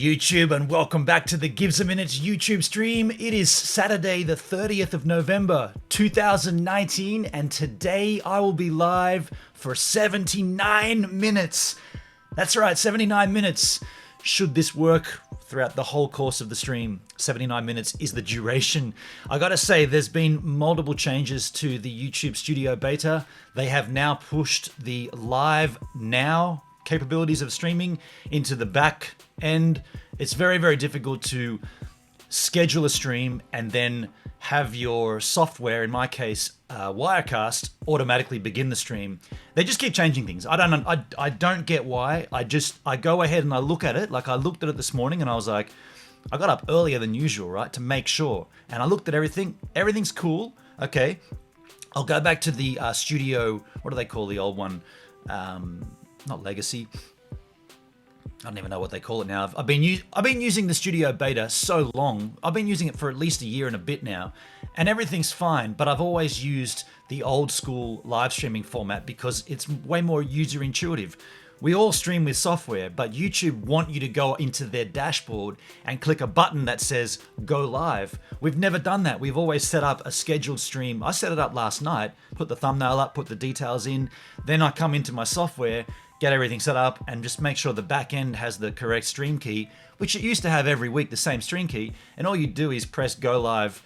YouTube, and welcome back to the Gives a Minute YouTube stream. It is Saturday the 30th of November 2019, and today I will be live for 79 minutes. That's right, 79 minutes. Should this work throughout the whole course of the stream, 79 minutes is the duration. I gotta say, there's been multiple changes to the YouTube Studio Beta. They have now pushed the live now capabilities of streaming into the back end. It's very, very difficult to schedule a stream and then have your software, in my case, Wirecast, automatically begin the stream. They just keep changing things. I don't get why. I go ahead and I look at it. Like, I looked at it this morning and I was like, I got up earlier than usual, right, to make sure. And I looked at everything. Everything's cool. Okay. I'll go back to the studio. What do they call the old one? Not Legacy. I don't even know what they call it now. I've been using the Studio Beta so long. I've been using it for at least a year and a bit now, and everything's fine. But I've always used the old school live streaming format because it's way more user intuitive. We all stream with software, but YouTube want you to go into their dashboard and click a button that says go live. We've never done that. We've always set up a scheduled stream. I set it up last night, put the thumbnail up, put the details in. Then I come into my software, get everything set up, and just make sure the back end has the correct stream key, which it used to have every week, the same stream key. And all you do is press go live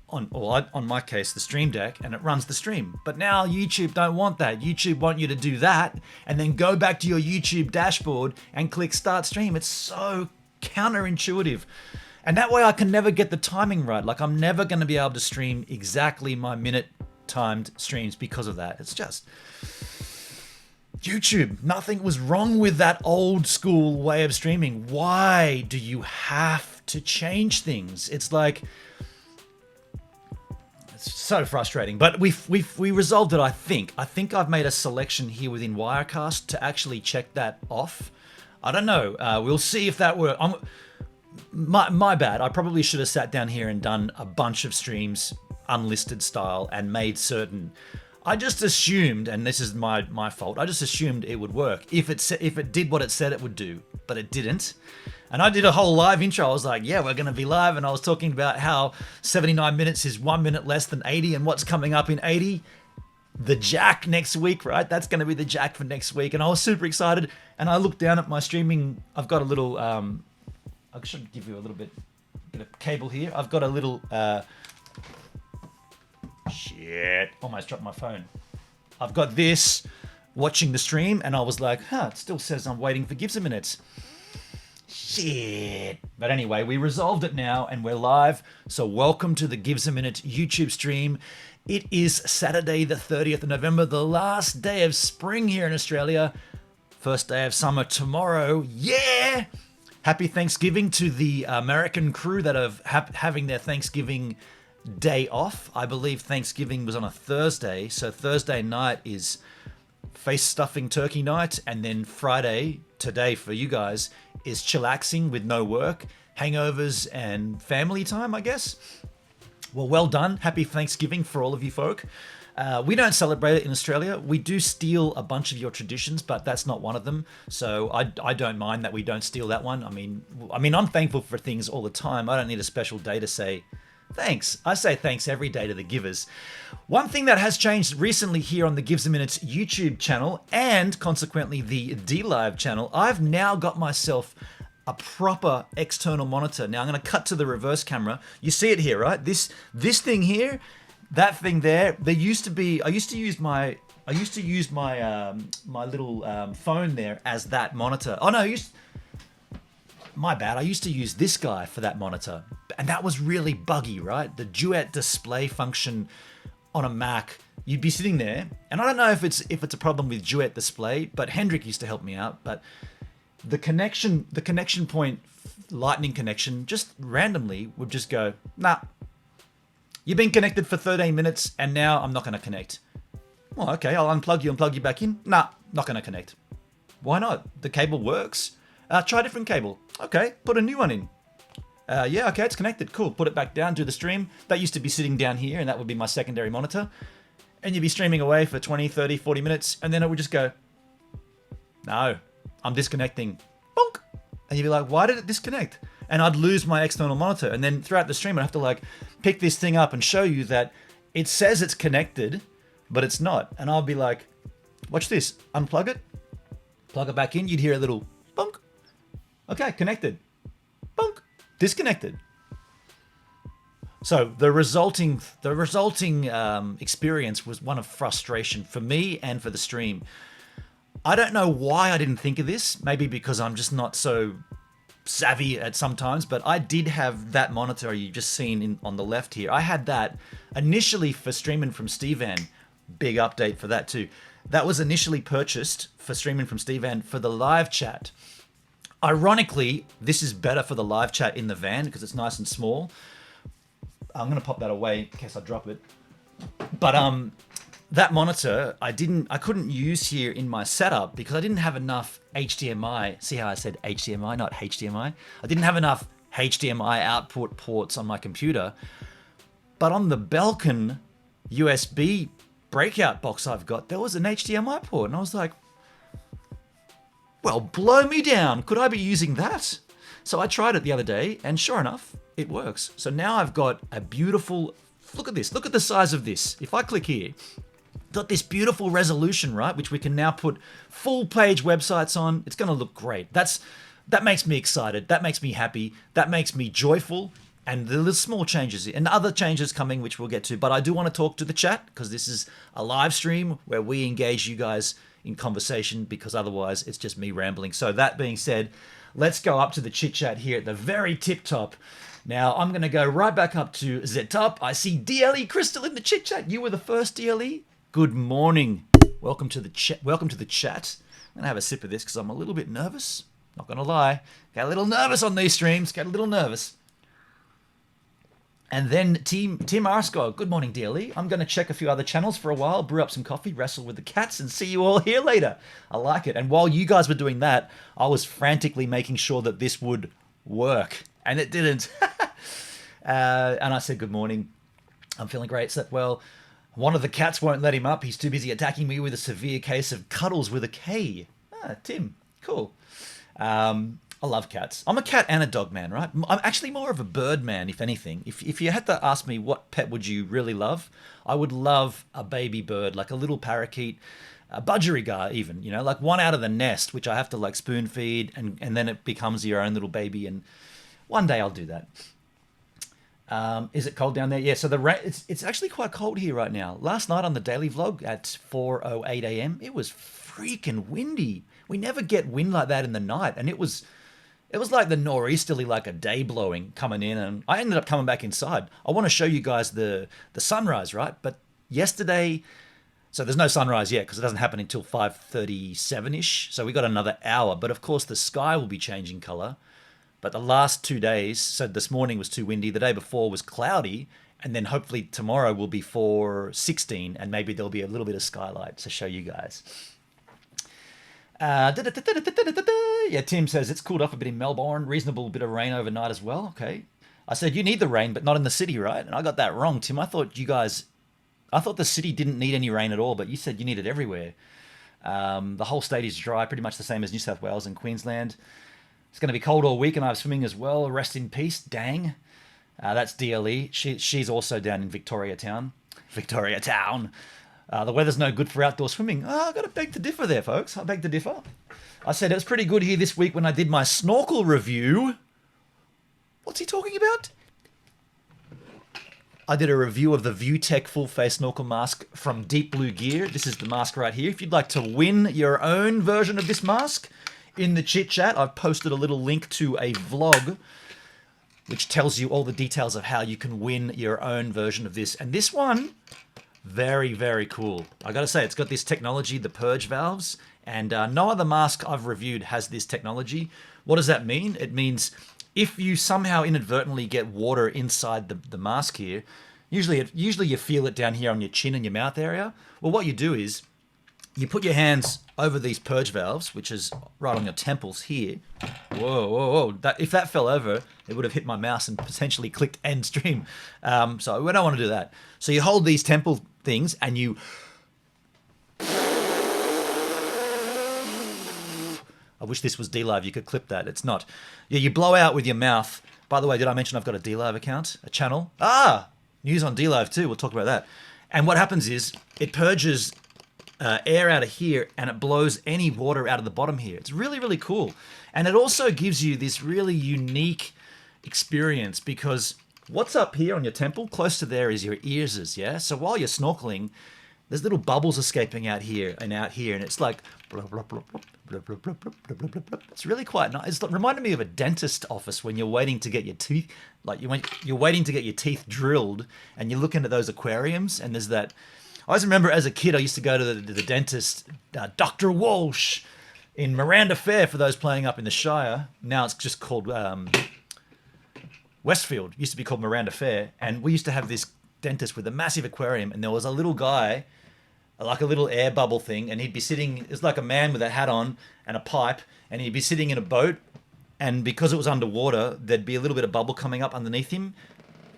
on my case, the Stream Deck, and it runs the stream. But now YouTube don't want that. YouTube want you to do that and then go back to your YouTube dashboard and click start stream. It's so counterintuitive. And that way I can never get the timing right. Like, I'm never going to be able to stream exactly my minute timed streams because of that. It's just YouTube. Nothing was wrong with that old school way of streaming. Why do you have to change things? It's like, it's so frustrating, but we resolved it. I think I've made a selection here within Wirecast to actually check that off. I don't know. We'll see if that works. My bad. I probably should have sat down here and done a bunch of streams unlisted style and made certain. I just assumed, and this is my fault, I just assumed it would work if it did what it said it would do, but it didn't. And I did a whole live intro. I was like, yeah, we're going to be live. And I was talking about how 79 minutes is 1 minute less than 80 and what's coming up in 80. The jack next week, right? That's going to be the jack for next week. And I was super excited. And I looked down at my streaming. I've got a little, I should give you a little bit of cable here. I've got a little, shit, almost dropped my phone. I've got this watching the stream. And I was like, it still says I'm waiting for Gives a Minute. Shit. But anyway, we resolved it now and we're live. So welcome to the Gives a Minute YouTube stream. It is Saturday the 30th of November, the last day of spring here in Australia. First day of summer tomorrow. Yeah! Happy Thanksgiving to the American crew that are having their Thanksgiving day off. I believe Thanksgiving was on a Thursday. So Thursday night is face stuffing turkey night, and then Friday, today for you guys, is chillaxing with no work, hangovers, and family time, I guess. Well done. Happy Thanksgiving for all of you folk. We don't celebrate it in Australia. We do steal a bunch of your traditions, but that's not one of them. So I don't mind that we don't steal that one. I mean, I'm thankful for things all the time. I don't need a special day to say thanks. I say thanks every day to the givers. One thing that has changed recently here on the Gives a Minute YouTube channel, and consequently the DLive channel, I've now got myself a proper external monitor. Now I'm going to cut to the reverse camera. You see it here, right? This thing here, that thing there. There used to be. I used to use my my little phone there as that monitor. Oh no, my bad. I used to use this guy for that monitor. And that was really buggy, right? The duet display function on a Mac, you'd be sitting there, and I don't know if it's a problem with duet display, but Hendrik used to help me out. But the connection point, lightning connection, just randomly would just go, nah, you've been connected for 13 minutes, and now I'm not going to connect. Well, okay, I'll unplug you and plug you back in. Nah, not going to connect. Why not? The cable works. Try a different cable. Okay, put a new one in. Yeah, okay, it's connected. Cool. Put it back down, do the stream. That used to be sitting down here, and that would be my secondary monitor. And you'd be streaming away for 20, 30, 40 minutes, and then it would just go, no, I'm disconnecting. Bonk. And you'd be like, why did it disconnect? And I'd lose my external monitor. And then throughout the stream, I'd have to like pick this thing up and show you that it says it's connected, but it's not. And I'll be like, watch this, unplug it, plug it back in. You'd hear a little bonk. Okay, connected. Bonk, disconnected. So the resulting experience was one of frustration for me and for the stream. I don't know why I didn't think of this. Maybe because I'm just not so savvy at sometimes, but I did have that monitor you've just seen on the left here. I had that initially for streaming from Stevan. Big update for that too. That was initially purchased for streaming from Stevan for the live chat. Ironically, this is better for the live chat in the van because it's nice and small. I'm going to pop that away in case I drop it. But that monitor I couldn't use here in my setup because I didn't have enough HDMI. See how I said HDMI, not HDMI? I didn't have enough HDMI output ports on my computer. But on the Belkin USB breakout box I've got, there was an HDMI port. And I was like, well, blow me down. Could I be using that? So I tried it the other day, and sure enough, it works. So now I've got a beautiful, look at this, look at the size of this. If I click here, got this beautiful resolution, right? Which we can now put full page websites on. It's gonna look great. That makes me excited. That makes me happy. That makes me joyful. And the little small changes and other changes coming, which we'll get to. But I do want to talk to the chat because this is a live stream where we engage you guys in conversation because otherwise it's just me rambling. So that being said, let's go up to the chit chat here at the very tip top. Now I'm going to go right back up to the top. I see DLE Crystal in the chit chat. You were the first, DLE. Good morning. Welcome to the chat. Welcome to the chat. I'm going to have a sip of this because I'm a little bit nervous. Not going to lie. Get a little nervous on these streams. Get a little nervous. And then Tim Arscog. Good morning, DLE. I'm going to check a few other channels for a while, brew up some coffee, wrestle with the cats, and see you all here later. I like it. And while you guys were doing that, I was frantically making sure that this would work. And it didn't. And I said, good morning. I'm feeling great. So, well, one of the cats won't let him up. He's too busy attacking me with a severe case of cuddles with a K. Tim. Cool. I love cats. I'm a cat and a dog man, right? I'm actually more of a bird man, if anything. If you had to ask me what pet would you really love, I would love a baby bird, like a little parakeet, a budgerigar even, you know, like one out of the nest, which I have to like spoon feed and then it becomes your own little baby. And one day I'll do that. Is it cold down there? Yeah, so it's actually quite cold here right now. Last night on the daily vlog at 4:08 a.m., it was freaking windy. We never get wind like that in the night, and it was like the nor'easterly, like a day blowing coming in, and I ended up coming back inside. I want to show you guys the sunrise, right? But yesterday, so there's no sunrise yet because it doesn't happen until 5:37-ish, so we got another hour. But of course, the sky will be changing color. But the last 2 days, so this morning was too windy, the day before was cloudy, and then hopefully tomorrow will be 4:16, and maybe there'll be a little bit of skylight to show you guys. Yeah, Tim says it's cooled off a bit in Melbourne. Reasonable bit of rain overnight as well. Okay. I said you need the rain, but not in the city, right? And I got that wrong, Tim. I thought the city didn't need any rain at all, but you said you need it everywhere. The whole state is dry, pretty much the same as New South Wales and Queensland. It's going to be cold all week, and I have swimming as well. Rest in peace, dang. That's DLE. She's also down in Victoria Town. The weather's no good for outdoor swimming. I got to beg to differ there, folks. I beg to differ. I said it was pretty good here this week when I did my snorkel review. What's he talking about? I did a review of the ViewTech full face snorkel mask from Deep Blue Gear. This is the mask right here. If you'd like to win your own version of this mask, in the chit chat, I've posted a little link to a vlog which tells you all the details of how you can win your own version of this. And this one, very, very cool. I gotta say, it's got this technology, the purge valves, and no other mask I've reviewed has this technology. What does that mean? It means if you somehow inadvertently get water inside the mask here, usually you feel it down here on your chin and your mouth area. Well, what you do is you put your hands over these purge valves, which is right on your temples here. Whoa. If that fell over, it would have hit my mouse and potentially clicked end stream. So we don't want to do that. So you hold these temple things and you... wish this was DLive. You could clip that. It's not. Yeah, you blow out with your mouth. By the way, did I mention I've got a DLive account, a channel? News on DLive too. We'll talk about that. And what happens is it purges air out of here and it blows any water out of the bottom here. It's really, really cool. And it also gives you this really unique experience because what's up here on your temple, close to there, is your ears, yeah? So while you're snorkeling, there's little bubbles escaping out here, and it's like blah, blah, blah, blah, blah, blah, blah, blah, blah, blah, blah. It's really quite nice. It reminded me of a dentist office when you're waiting to get your teeth, like you're waiting to get your teeth drilled, and you look into those aquariums, and there's that. I always remember as a kid, I used to go to the dentist, Dr. Walsh, in Miranda Fair, for those playing up in the Shire. Now it's just called Westfield. It used to be called Miranda Fair, and we used to have this dentist with a massive aquarium, and there was a little guy, like a little air bubble thing, and he'd be sitting, it's like a man with a hat on and a pipe, and he'd be sitting in a boat, and because it was underwater, there'd be a little bit of bubble coming up underneath him,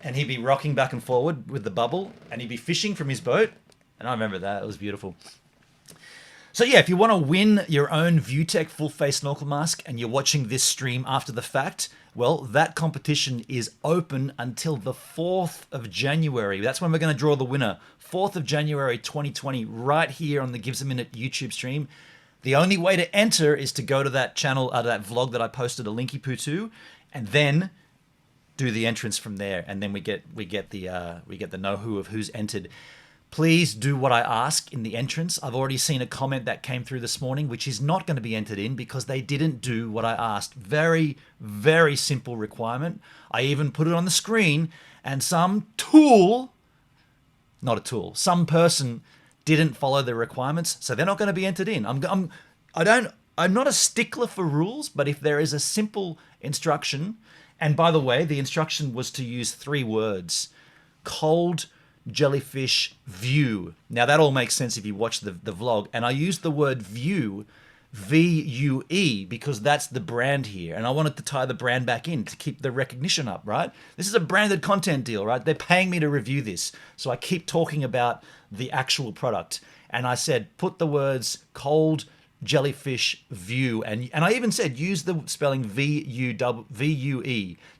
and he'd be rocking back and forward with the bubble, and he'd be fishing from his boat, and I remember that. It was beautiful. So yeah, if you want to win your own ViewTech full face snorkel mask and you're watching this stream after the fact, well, that competition is open until the 4th of January. That's when we're going to draw the winner. 4th of January 2020, right here on the Gives a Minute YouTube stream. The only way to enter is to go to that channel, that vlog that I posted a linky poo to, and then do the entrance from there. And then we get the know-who of who's entered. Please do what I ask in the entrance. I've already seen a comment that came through this morning, which is not going to be entered in because they didn't do what I asked. Very, very simple requirement. I even put it on the screen, and some person didn't follow the requirements, so they're not going to be entered in. I'm not a stickler for rules, but if there is a simple instruction, and by the way, the instruction was to use 3 words: cold, Jellyfish, view. Now that all makes sense if you watch the vlog, and I used the word view, V-U-E, because that's the brand here, and I wanted to tie the brand back in to keep the recognition up, right? This is a branded content deal, right? They're paying me to review this, so I keep talking about the actual product, and I said put the words cold, Jellyfish, view, and I even said use the spelling V-U-E.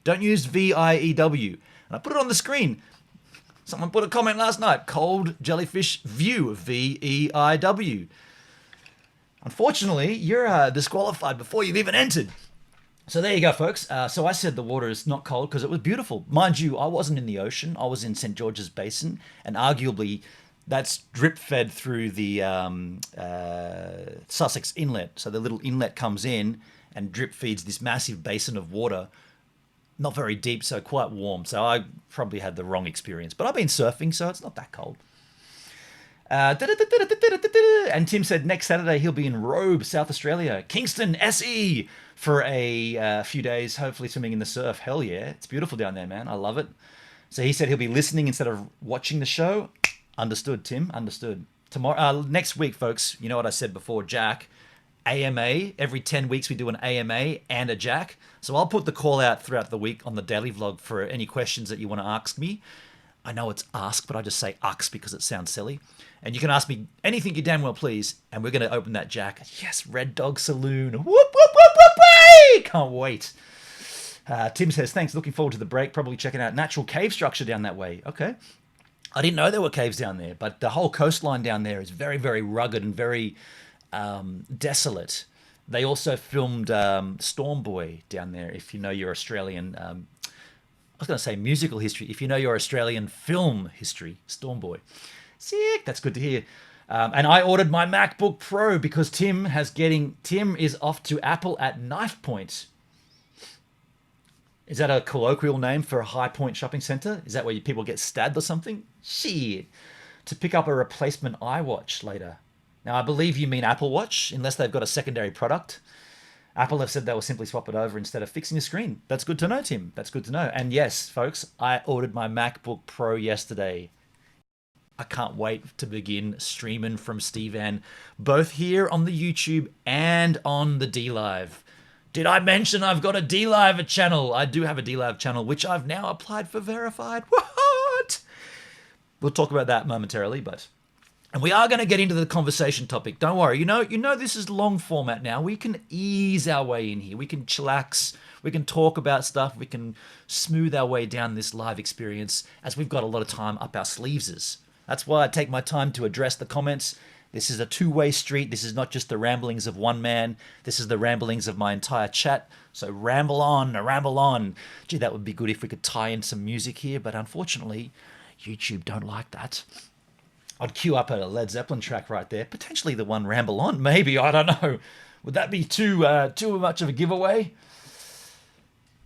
Don't use V-I-E-W, and I put it on the screen. Someone put a comment last night, cold Jellyfish view, V-E-I-W. Unfortunately, you're disqualified before you've even entered. So there you go, folks. So I said the water is not cold because it was beautiful. Mind you, I wasn't in the ocean. I was in St. George's Basin, and arguably that's drip fed through the Sussex Inlet. So the little inlet comes in and drip feeds this massive basin of water. Not very deep, so quite warm. So I probably had the wrong experience. But I've been surfing, so it's not that cold. And Tim said next Saturday he'll be in Robe, South Australia, Kingston, SE, for a few days, hopefully swimming in the surf. Hell yeah. It's beautiful down there, man. I love it. So he said he'll be listening instead of watching the show. Understood, Tim. Understood. Tomorrow, next week, folks, you know what I said before, Jack. AMA. Every 10 weeks we do an AMA and a Jack. So I'll put the call out throughout the week on the daily vlog for any questions that you want to ask me. I know it's ask, but I just say ux because it sounds silly. And you can ask me anything you damn well please, and we're going to open that Jack. Yes, Red Dog Saloon. Whoop, whoop, whoop, whoop, whoop. Can't wait. Tim says, thanks, looking forward to the break. Probably checking out natural cave structure down that way. Okay. I didn't know there were caves down there, but the whole coastline down there is very, very rugged and very desolate. They also filmed Storm Boy down there, if you know your Australian, I was going to say musical history, if you know your Australian film history, Storm Boy. Sick, that's good to hear. And I ordered my MacBook Pro because Tim is off to Apple at knife point. Is that a colloquial name for a High Point shopping centre? Is that where people get stabbed or something? Shit. To pick up a replacement iWatch later. Now, I believe you mean Apple Watch, unless they've got a secondary product. Apple have said they will simply swap it over instead of fixing a screen. That's good to know, Tim. That's good to know. And yes, folks, I ordered my MacBook Pro yesterday. I can't wait to begin streaming from Stevan, both here on the YouTube and on the DLive. Did I mention I've got a DLive channel? I do have a DLive channel, which I've now applied for verified. What? We'll talk about that momentarily, but And we are going to get into the conversation topic. Don't worry. You know this is long format now. We can ease our way in here. We can chillax. We can talk about stuff. We can smooth our way down this live experience as we've got a lot of time up our sleeves. That's why I take my time to address the comments. This is a two-way street. This is not just the ramblings of one man. This is the ramblings of my entire chat. So ramble on, ramble on. Gee, that would be good if we could tie in some music here, but unfortunately, YouTube don't like that. I'd queue up a Led Zeppelin track right there. Potentially the one Ramble On, maybe. I don't know. Would that be too much of a giveaway?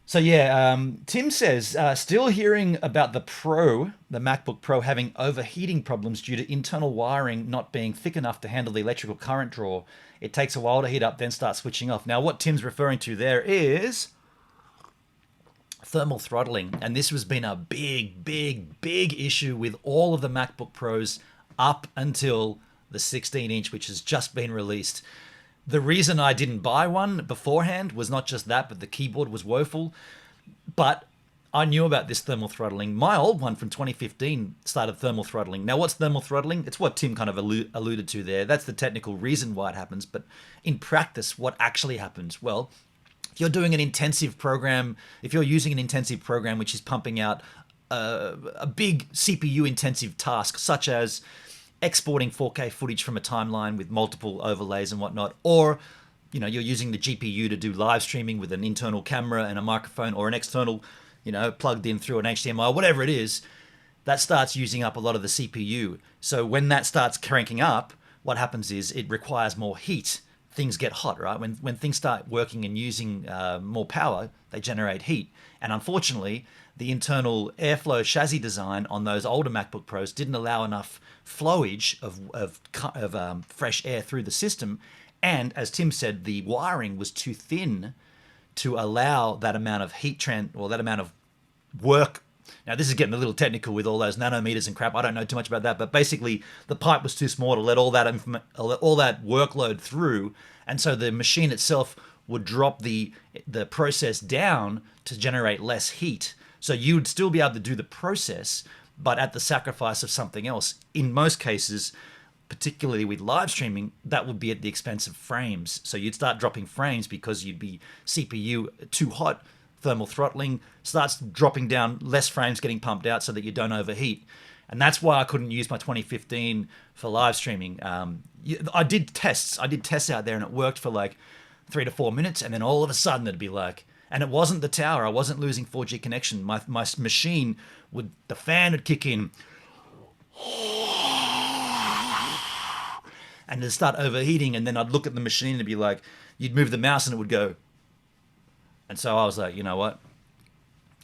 So yeah, Tim says, still hearing about the MacBook Pro having overheating problems due to internal wiring not being thick enough to handle the electrical current draw. It takes a while to heat up, then start switching off. Now what Tim's referring to there is thermal throttling. And this has been a big issue with all of the MacBook Pros up until the 16-inch, which has just been released. The reason I didn't buy one beforehand was not just that, but the keyboard was woeful. But I knew about this thermal throttling. My old one from 2015 started thermal throttling. Now, what's thermal throttling? It's what Tim kind of alluded to there. That's the technical reason why it happens. But in practice, what actually happens? Well, if you're doing an intensive program, if you're using an intensive program which is pumping out a big CPU intensive task, such as exporting 4K footage from a timeline with multiple overlays and whatnot, or you're using the GPU to do live streaming with an internal camera and a microphone, or an external, plugged in through an HDMI, whatever it is, that starts using up a lot of the CPU. So when that starts cranking up, what happens is it requires more heat. Things get hot, right? When things start working and using more power, they generate heat. And unfortunately, the internal airflow chassis design on those older MacBook Pros didn't allow enough flowage of fresh air through the system. And as Tim said, the wiring was too thin to allow that amount of that amount of work. Now, this is getting a little technical with all those nanometers and crap. I don't know too much about that, but basically the pipe was too small to let all that workload through, and so the machine itself would drop the process down to generate less heat. So you would still be able to do the process, but at the sacrifice of something else. In most cases, particularly with live streaming, that would be at the expense of frames. So you'd start dropping frames because you'd be CPU too hot. Thermal throttling starts dropping down, less frames getting pumped out so that you don't overheat. And that's why I couldn't use my 2015 for live streaming. I did tests out there, and it worked for like 3 to 4 minutes, and then all of a sudden it'd be like, and it wasn't the tower, I wasn't losing 4G connection. My machine the fan would kick in, and it'd start overheating, and then I'd look at the machine and it'd be like, you'd move the mouse and it would go. And so I was like, you know what?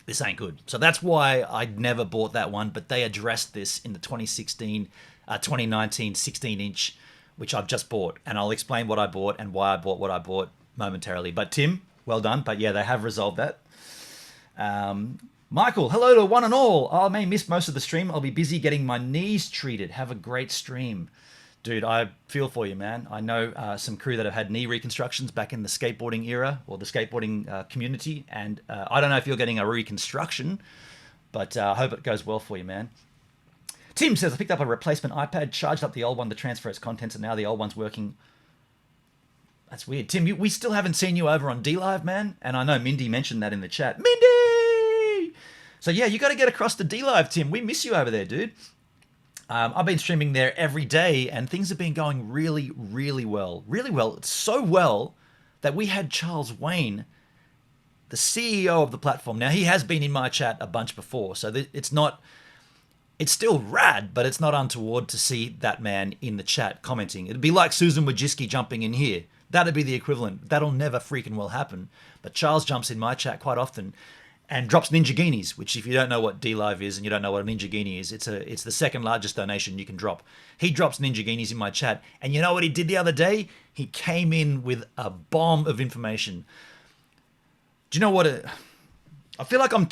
This ain't good. So that's why I never bought that one, but they addressed this in the 2019 16-inch, which I've just bought. And I'll explain what I bought and why I bought what I bought momentarily. But Tim, well done. But yeah, they have resolved that. Michael, hello to one and all. I may miss most of the stream. I'll be busy getting my knees treated. Have a great stream. Dude, I feel for you, man. I know some crew that have had knee reconstructions back in the skateboarding era, or the skateboarding community, and I don't know if you're getting a reconstruction, but I hope it goes well for you, man. Tim says, I picked up a replacement iPad, charged up the old one to transfer its contents, and now the old one's working. That's weird. Tim, we still haven't seen you over on DLive, man, and I know Mindy mentioned that in the chat. Mindy! So yeah, you got to get across to DLive, Tim. We miss you over there, dude. I've been streaming there every day, and things have been going really, really well. Really well. It's so well that we had Charles Wayne, the CEO of the platform. Now, he has been in my chat a bunch before, so it's still rad, but it's not untoward to see that man in the chat commenting. It'd be like Susan Wojcicki jumping in here. That'd be the equivalent. That'll never freaking well happen. But Charles jumps in my chat quite often and drops Ninjaginis, which if you don't know what DLive is and you don't know what a Ninjagini is, it's the second largest donation you can drop. He drops Ninjaginis in my chat, and you know what he did the other day? He came in with a bomb of information. Do you know what? I feel like I'm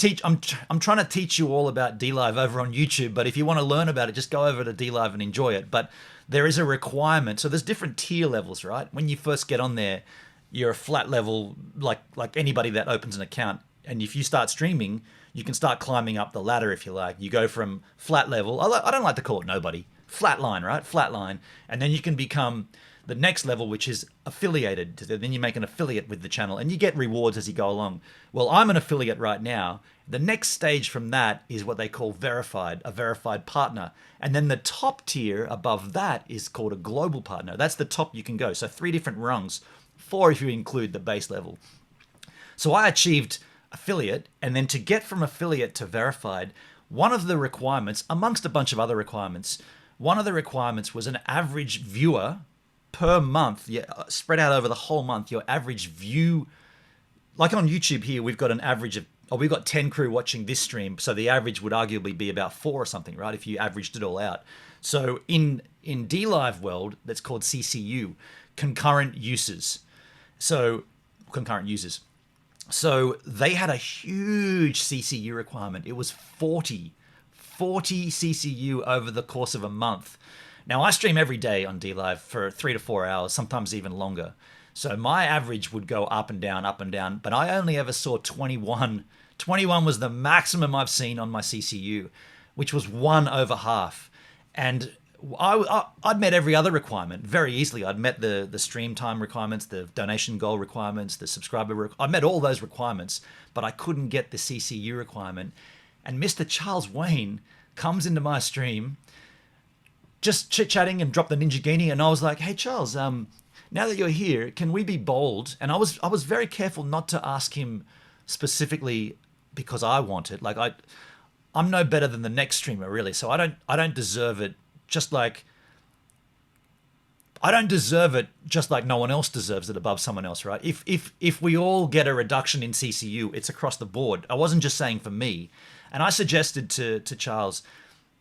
trying to teach you all about DLive over on YouTube, but if you want to learn about it, just go over to DLive and enjoy it. But there is a requirement. So there's different tier levels, right? When you first get on there, you're a flat level, like anybody that opens an account. And if you start streaming, you can start climbing up the ladder if you like. You go from flat level. I don't like to call it nobody. flatline, right? Flatline. And then you can become the next level, which is affiliated. Then you make an affiliate with the channel and you get rewards as you go along. Well, I'm an affiliate right now. The next stage from that is what they call verified, a verified partner. And then the top tier above that is called a global partner. That's the top you can go. So 3 different rungs, 4 if you include the base level. So I achieved affiliate, and then to get from affiliate to verified, one of the requirements, amongst a bunch of other requirements, one of the requirements was an average viewer per month, spread out over the whole month, your average view. Like on YouTube here, we've got an average of, we've got 10 crew watching this stream, so the average would arguably be about 4 or something, right? If you averaged it all out. So in DLive world, that's called CCU, concurrent users. So they had a huge CCU requirement. It was 40 CCU over the course of a month. Now I stream every day on DLive for 3 to 4 hours, sometimes even longer. So my average would go up and down, but I only ever saw 21. 21 was the maximum I've seen on my CCU, which was 1 over half. And I'd met every other requirement very easily. I'd met the stream time requirements, the donation goal requirements, the subscriber. I met all those requirements, but I couldn't get the CCU requirement. And Mr. Charles Wayne comes into my stream, just chit-chatting, and dropped the Ninja Genie. And I was like, hey, Charles, now that you're here, can we be bold? And I was very careful not to ask him specifically because I want it. Like I'm no better than the next streamer, really. So I don't deserve it. Just like I don't deserve it, just like no one else deserves it above someone else, right? If we all get a reduction in CCU, it's across the board. I wasn't just saying for me. And I suggested to Charles,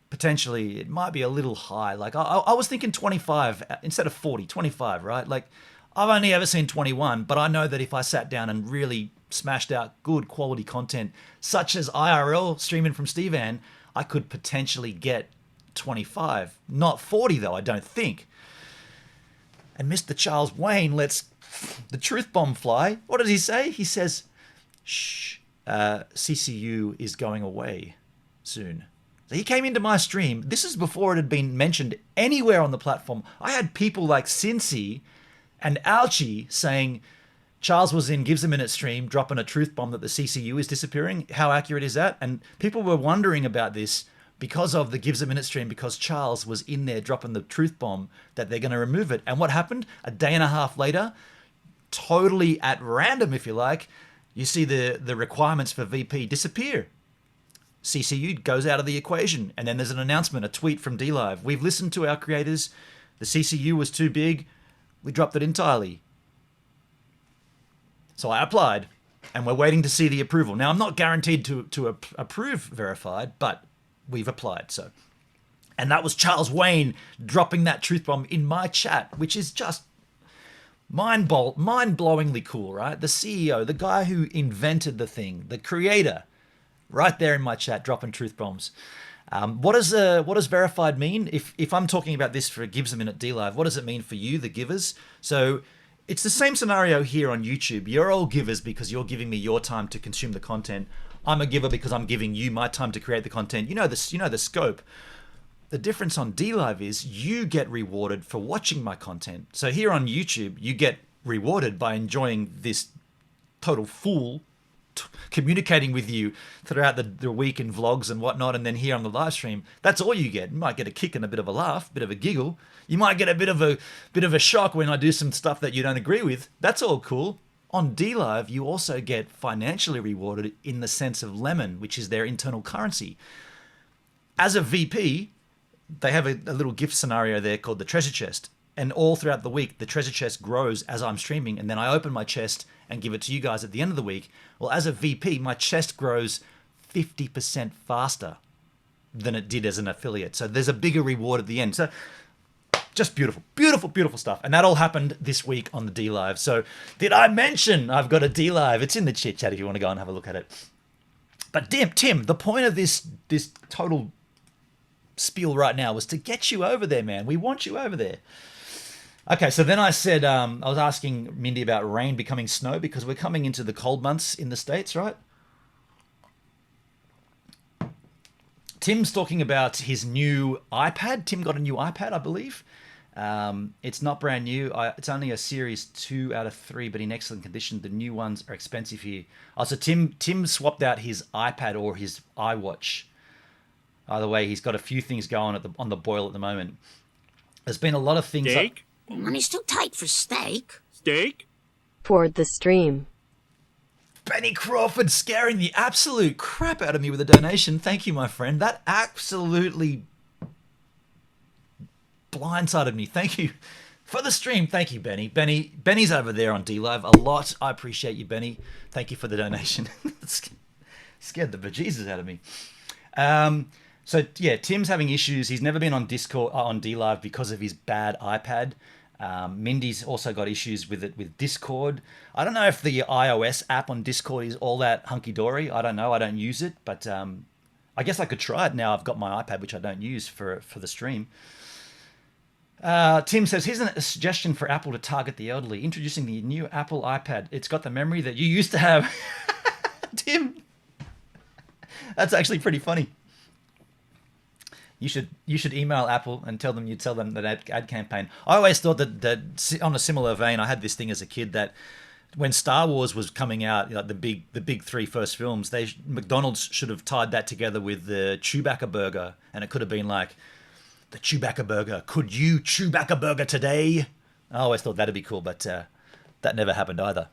potentially it might be a little high. Like I was thinking 25 instead of 40, 25, right? Like I've only ever seen 21, but I know that if I sat down and really smashed out good quality content, such as IRL streaming from Stevan, I could potentially get 25. Not 40 though, I don't think. And Mr. Charles Wayne lets the truth bomb fly. What does he say? He says, shh, CCU is going away soon. So he came into my stream. This is before it had been mentioned anywhere on the platform. I had people like Cincy and Alchie saying Charles was in Gives a Minute stream dropping a truth bomb that the CCU is disappearing. How accurate is that? And people were wondering about this because of the Gives a Minute stream, because Charles was in there dropping the truth bomb that they're going to remove it. And what happened? A day and a half later, totally at random, if you like, you see the requirements for VP disappear. CCU goes out of the equation. And then there's an announcement, a tweet from DLive. We've listened to our creators. The CCU was too big. We dropped it entirely. So I applied, and we're waiting to see the approval. Now, I'm not guaranteed to approve verified, but we've applied. So, and that was Charles Wayne dropping that truth bomb in my chat, which is just mind-blowingly cool, right? The CEO, the guy who invented the thing, the creator, right there in my chat, dropping truth bombs. What does verified mean? If I'm talking about this for Gives a Minute DLive, what does it mean for you, the givers? So it's the same scenario here on YouTube. You're all givers because you're giving me your time to consume the content. I'm a giver because I'm giving you my time to create the content. You know the scope. The difference on DLive is you get rewarded for watching my content. So here on YouTube, you get rewarded by enjoying this total fool communicating with you throughout the week in vlogs and whatnot, and then here on the live stream, that's all you get. You might get a kick and a bit of a laugh, a bit of a giggle. You might get a bit of a shock when I do some stuff that you don't agree with. That's all cool. On DLive, you also get financially rewarded in the sense of Lemon, which is their internal currency. As a VP, they have a little gift scenario there called the treasure chest. And all throughout the week, the treasure chest grows as I'm streaming. And then I open my chest and give it to you guys at the end of the week. Well, as a VP, my chest grows 50% faster than it did as an affiliate. So there's a bigger reward at the end. So just beautiful, beautiful, beautiful stuff. And that all happened this week on the DLive. So did I mention I've got a DLive? It's in the chit chat if you want to go and have a look at it. But Tim, the point of this total spiel right now was to get you over there, man. We want you over there. Okay, so then I said, I was asking Mindy about rain becoming snow because we're coming into the cold months in the States, right? Tim's talking about his new iPad. Tim got a new iPad, I believe. It's not brand new. It's only a Series 2 out of 3, but in excellent condition. The new ones are expensive here. Also, Tim swapped out his iPad or his iWatch. Either way, he's got a few things going on the boil at the moment. There's been a lot of things... Steak? Money's too tight for steak. Steak? For the stream. Benny Crawford scaring the absolute crap out of me with a donation. Thank you, my friend. That absolutely blindsided me. Thank you for the stream. Thank you, Benny. Benny's over there on DLive a lot. I appreciate you, Benny. Thank you for the donation. Scared the bejesus out of me. So yeah, Tim's having issues. He's never been on Discord on DLive because of his bad iPad. Mindy's also got issues with it with Discord. I don't know if the iOS app on Discord is all that hunky-dory. I don't know. I don't use it, but I guess I could try it now. I've got my iPad, which I don't use for the stream. Tim says, here's a suggestion for Apple to target the elderly. Introducing the new Apple iPad. It's got the memory that you used to have. Tim, that's actually pretty funny. You should email Apple and tell them that ad campaign. I always thought that on a similar vein, I had this thing as a kid that when Star Wars was coming out, like the big three first films, McDonald's should have tied that together with the Chewbacca burger, and it could have been like the Chewbacca burger. Could you Chewbacca burger today? I always thought that'd be cool, but that never happened either.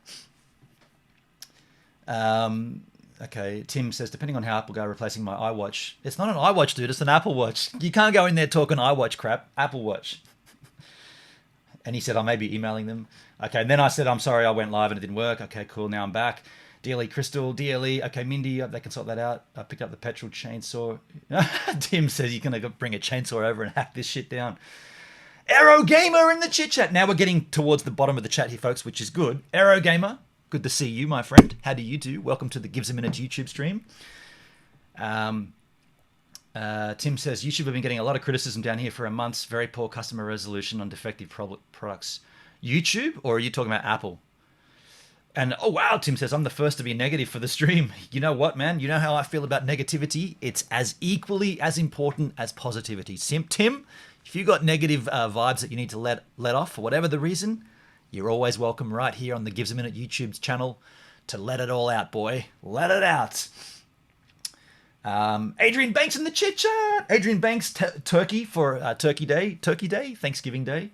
Okay, Tim says, depending on how Apple go replacing my iWatch. It's not an iWatch, dude. It's an Apple Watch. You can't go in there talking iWatch crap. Apple Watch. And he said, I may be emailing them. Okay, and then I said, I'm sorry, I went live and it didn't work. Okay, cool. Now I'm back. DLE Crystal, DLE. Okay, Mindy, they can sort that out. I picked up the petrol chainsaw. Tim says, you're going to bring a chainsaw over and hack this shit down. Aero Gamer in the chit chat. Now we're getting towards the bottom of the chat here, folks, which is good. Aero Gamer. Good to see you, my friend. How do you do? Welcome to the Gives a Minute YouTube stream. Tim says, YouTube have been getting a lot of criticism down here for a month. Very poor customer resolution on defective products. YouTube, or are you talking about Apple? And, oh, wow, Tim says, I'm the first to be negative for the stream. You know what, man? You know how I feel about negativity? It's as equally as important as positivity. Tim, if you got negative vibes that you need to let off for whatever the reason, you're always welcome right here on the Gives a Minute YouTube channel to let it all out, boy. Let it out. Adrian Banks in the chit chat. Adrian Banks, Turkey for Turkey Day, Thanksgiving Day.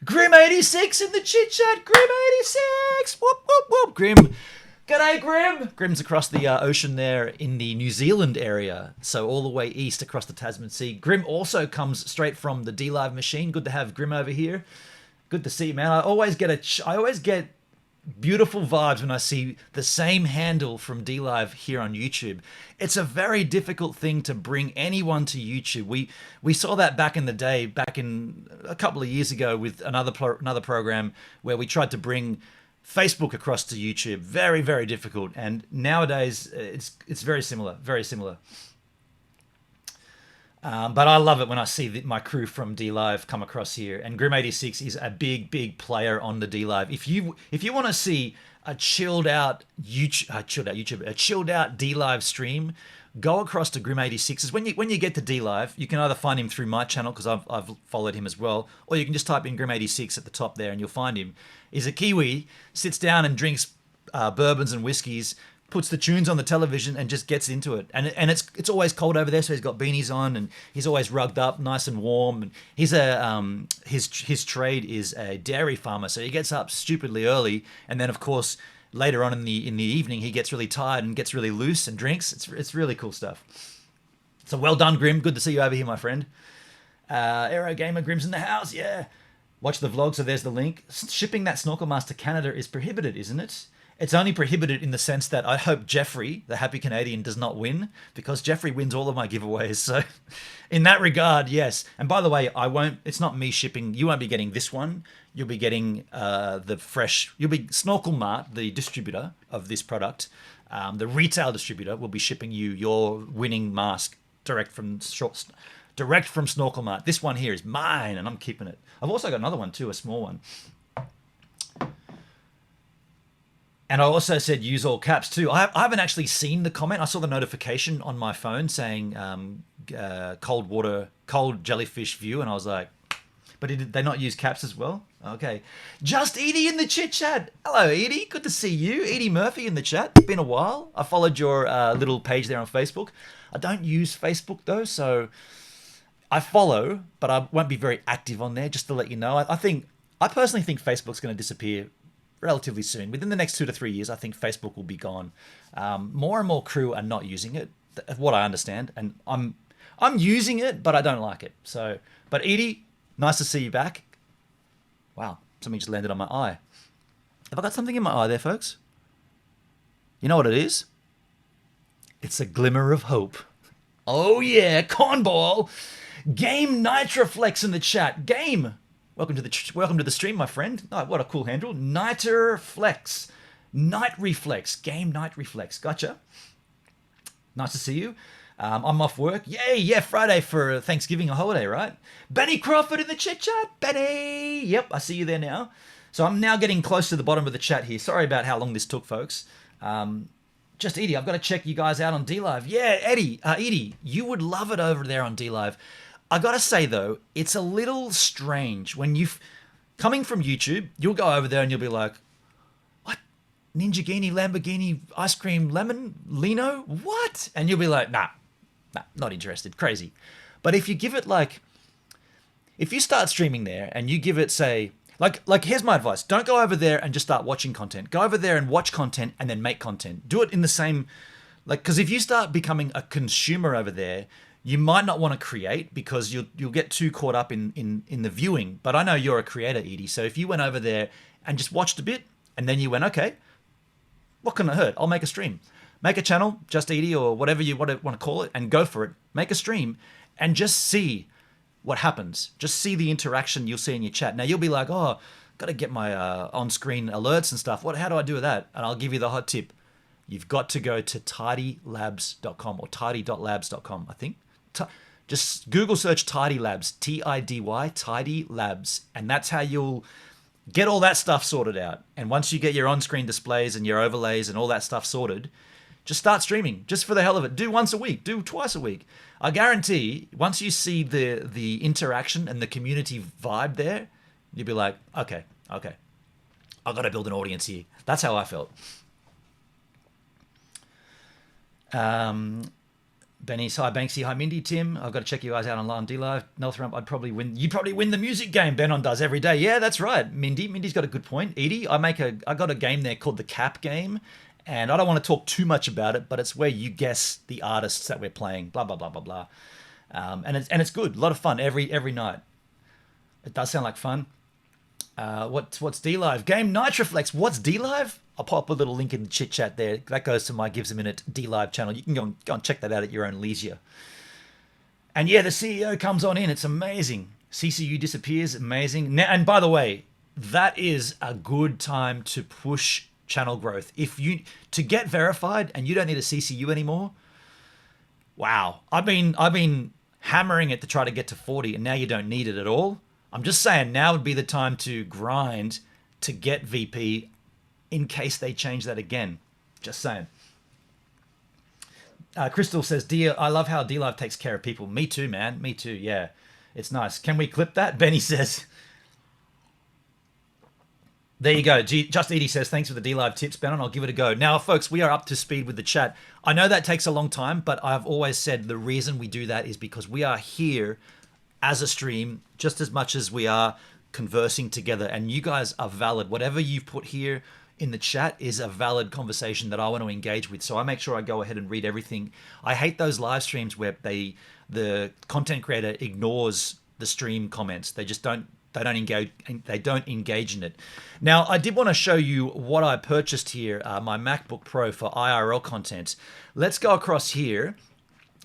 Grim86 in the chit chat. Grim86. Whoop, whoop, whoop. Grim. G'day, Grim. Grim's across the ocean there in the New Zealand area, so all the way east across the Tasman Sea. Grim also comes straight from the DLive machine. Good to have Grim over here. Good to see you, man. I always get beautiful vibes when I see the same handle from DLive here on YouTube. It's a very difficult thing to bring anyone to YouTube. We saw that back in the day, back in a couple of years ago with another program where we tried to bring Facebook across to YouTube. Very, very difficult. And nowadays it's very similar, very similar. But I love it when I see my crew from DLive come across here. And Grim86 is a big player on the DLive. If you want to see a chilled out DLive stream, go across to Grim86's. When you get to DLive, you can either find him through my channel because I've followed him as well, or you can just type in Grim86 at the top there and you'll find him. He's a Kiwi, sits down and drinks bourbons and whiskeys, puts the tunes on the television and just gets into it. And it's always cold over there, so he's got beanies on and he's always rugged up, nice and warm. And he's his trade is a dairy farmer, so he gets up stupidly early, and then of course later on in the evening he gets really tired and gets really loose and drinks. It's really cool stuff. So well done, Grim. Good to see you over here, my friend. Aero Gamer, Grim's in the house. Yeah. Watch the vlog, so there's the link. Shipping that snorkel mask to Canada is prohibited, isn't it? It's only prohibited in the sense that I hope Jeffrey, the happy Canadian, does not win, because Jeffrey wins all of my giveaways. So in that regard, yes. And by the way, it's not me shipping. You won't be getting this one. You'll be getting you'll be Snorkel Mart, the distributor of this product. The retail distributor will be shipping you your winning mask direct from Snorkel Mart. This one here is mine and I'm keeping it. I've also got another one too, a small one. And I also said use all caps too. I haven't actually seen the comment. I saw the notification on my phone saying cold jellyfish view, and I was like, but did they not use caps as well? Okay. Just Edie in the chit chat. Hello, Edie. Good to see you. Edie Murphy in the chat. It's been a while. I followed your little page there on Facebook. I don't use Facebook though, so I follow, but I won't be very active on there, just to let you know. I personally think Facebook's going to disappear relatively soon. Within the next 2 to 3 years, I think Facebook will be gone. More and more crew are not using it, what I understand, and I'm using it, but I don't like it. So, but Edie, nice to see you back. Wow, something just landed on my eye. Have I got something in my eye there, folks? You know what it is? It's a glimmer of hope. Oh yeah, cornball. Game Nitroflex in the chat. Game. Welcome to the stream, my friend. Oh, what a cool handle. Nitroflex. Night Reflex. Game Night Reflex. Gotcha. Nice to see you. I'm off work. Yay, yeah, Friday for Thanksgiving, a holiday, right? Benny Crawford in the chit chat. Benny. Yep, I see you there now. So I'm now getting close to the bottom of the chat here. Sorry about how long this took, folks. Just Edie, I've got to check you guys out on DLive. Yeah, Edie, you would love it over there on DLive. I got to say, though, it's a little strange when coming from YouTube, you'll go over there and you'll be like, what? Ninjagini, Lamborghini, ice cream, lemon, Lino? What? And you'll be like, nah, not interested. Crazy. But if you give it if you start streaming there and you give it, say, like here's my advice. Don't go over there and just start watching content. Go over there and watch content and then make content. Do it in the same, because if you start becoming a consumer over there, you might not want to create because you'll get too caught up in the viewing. But I know you're a creator, Edie. So if you went over there and just watched a bit and then you went, okay, what can it hurt? I'll make a stream. Make a channel, Just Edie or whatever you want to call it, and go for it. Make a stream and just see what happens. Just see the interaction you'll see in your chat. Now you'll be like, oh, got to get my on-screen alerts and stuff. How do I do that? And I'll give you the hot tip. You've got to go to tidylabs.com or tidy.labs.com, I think. Just Google search Tidy Labs, Tidy, Tidy Labs, and that's how you'll get all that stuff sorted out. And once you get your on-screen displays and your overlays and all that stuff sorted, just start streaming, just for the hell of it. Do once a week, do twice a week. I guarantee once you see the interaction and the community vibe there, you'll be like, okay, I've got to build an audience here. That's how I felt. Benny, hi Banksy, hi Mindy, Tim. I've got to check you guys out on DLive. Northrump, I'd probably win. You'd probably win the music game Benon does every day. Yeah, that's right. Mindy's got a good point. Edie, I got a game there called the Cap Game, and I don't want to talk too much about it, but it's where you guess the artists that we're playing. Blah blah blah blah blah. And it's good. A lot of fun every night. It does sound like fun. What's DLive? Game Nitroflex. What's DLive? I'll pop a little link in the chit chat there. That goes to my Gives a Minute DLive channel. You can go and check that out at your own leisure. And yeah, the CEO comes on in. It's amazing. CCU disappears. Amazing. Now, and by the way, that is a good time to push channel growth. To get verified and you don't need a CCU anymore. Wow. I've been hammering it to try to get to 40 and now you don't need it at all. I'm just saying now would be the time to grind to get VP in case they change that again. Just saying. Crystal says, I love how DLive takes care of people. Me too, man. Me too, yeah. It's nice. Can we clip that? Benny says. There you go. Just Edie says, thanks for the DLive tips, Ben, and I'll give it a go. Now, folks, we are up to speed with the chat. I know that takes a long time, but I've always said the reason we do that is because we are here as a stream just as much as we are conversing together, and you guys are valid. Whatever you've put here in the chat is a valid conversation that I want to engage with. So I make sure I go ahead and read everything. I hate those live streams where the content creator ignores the stream comments. They don't engage in it. Now, I did want to show you what I purchased here, my MacBook Pro for IRL content. Let's go across here.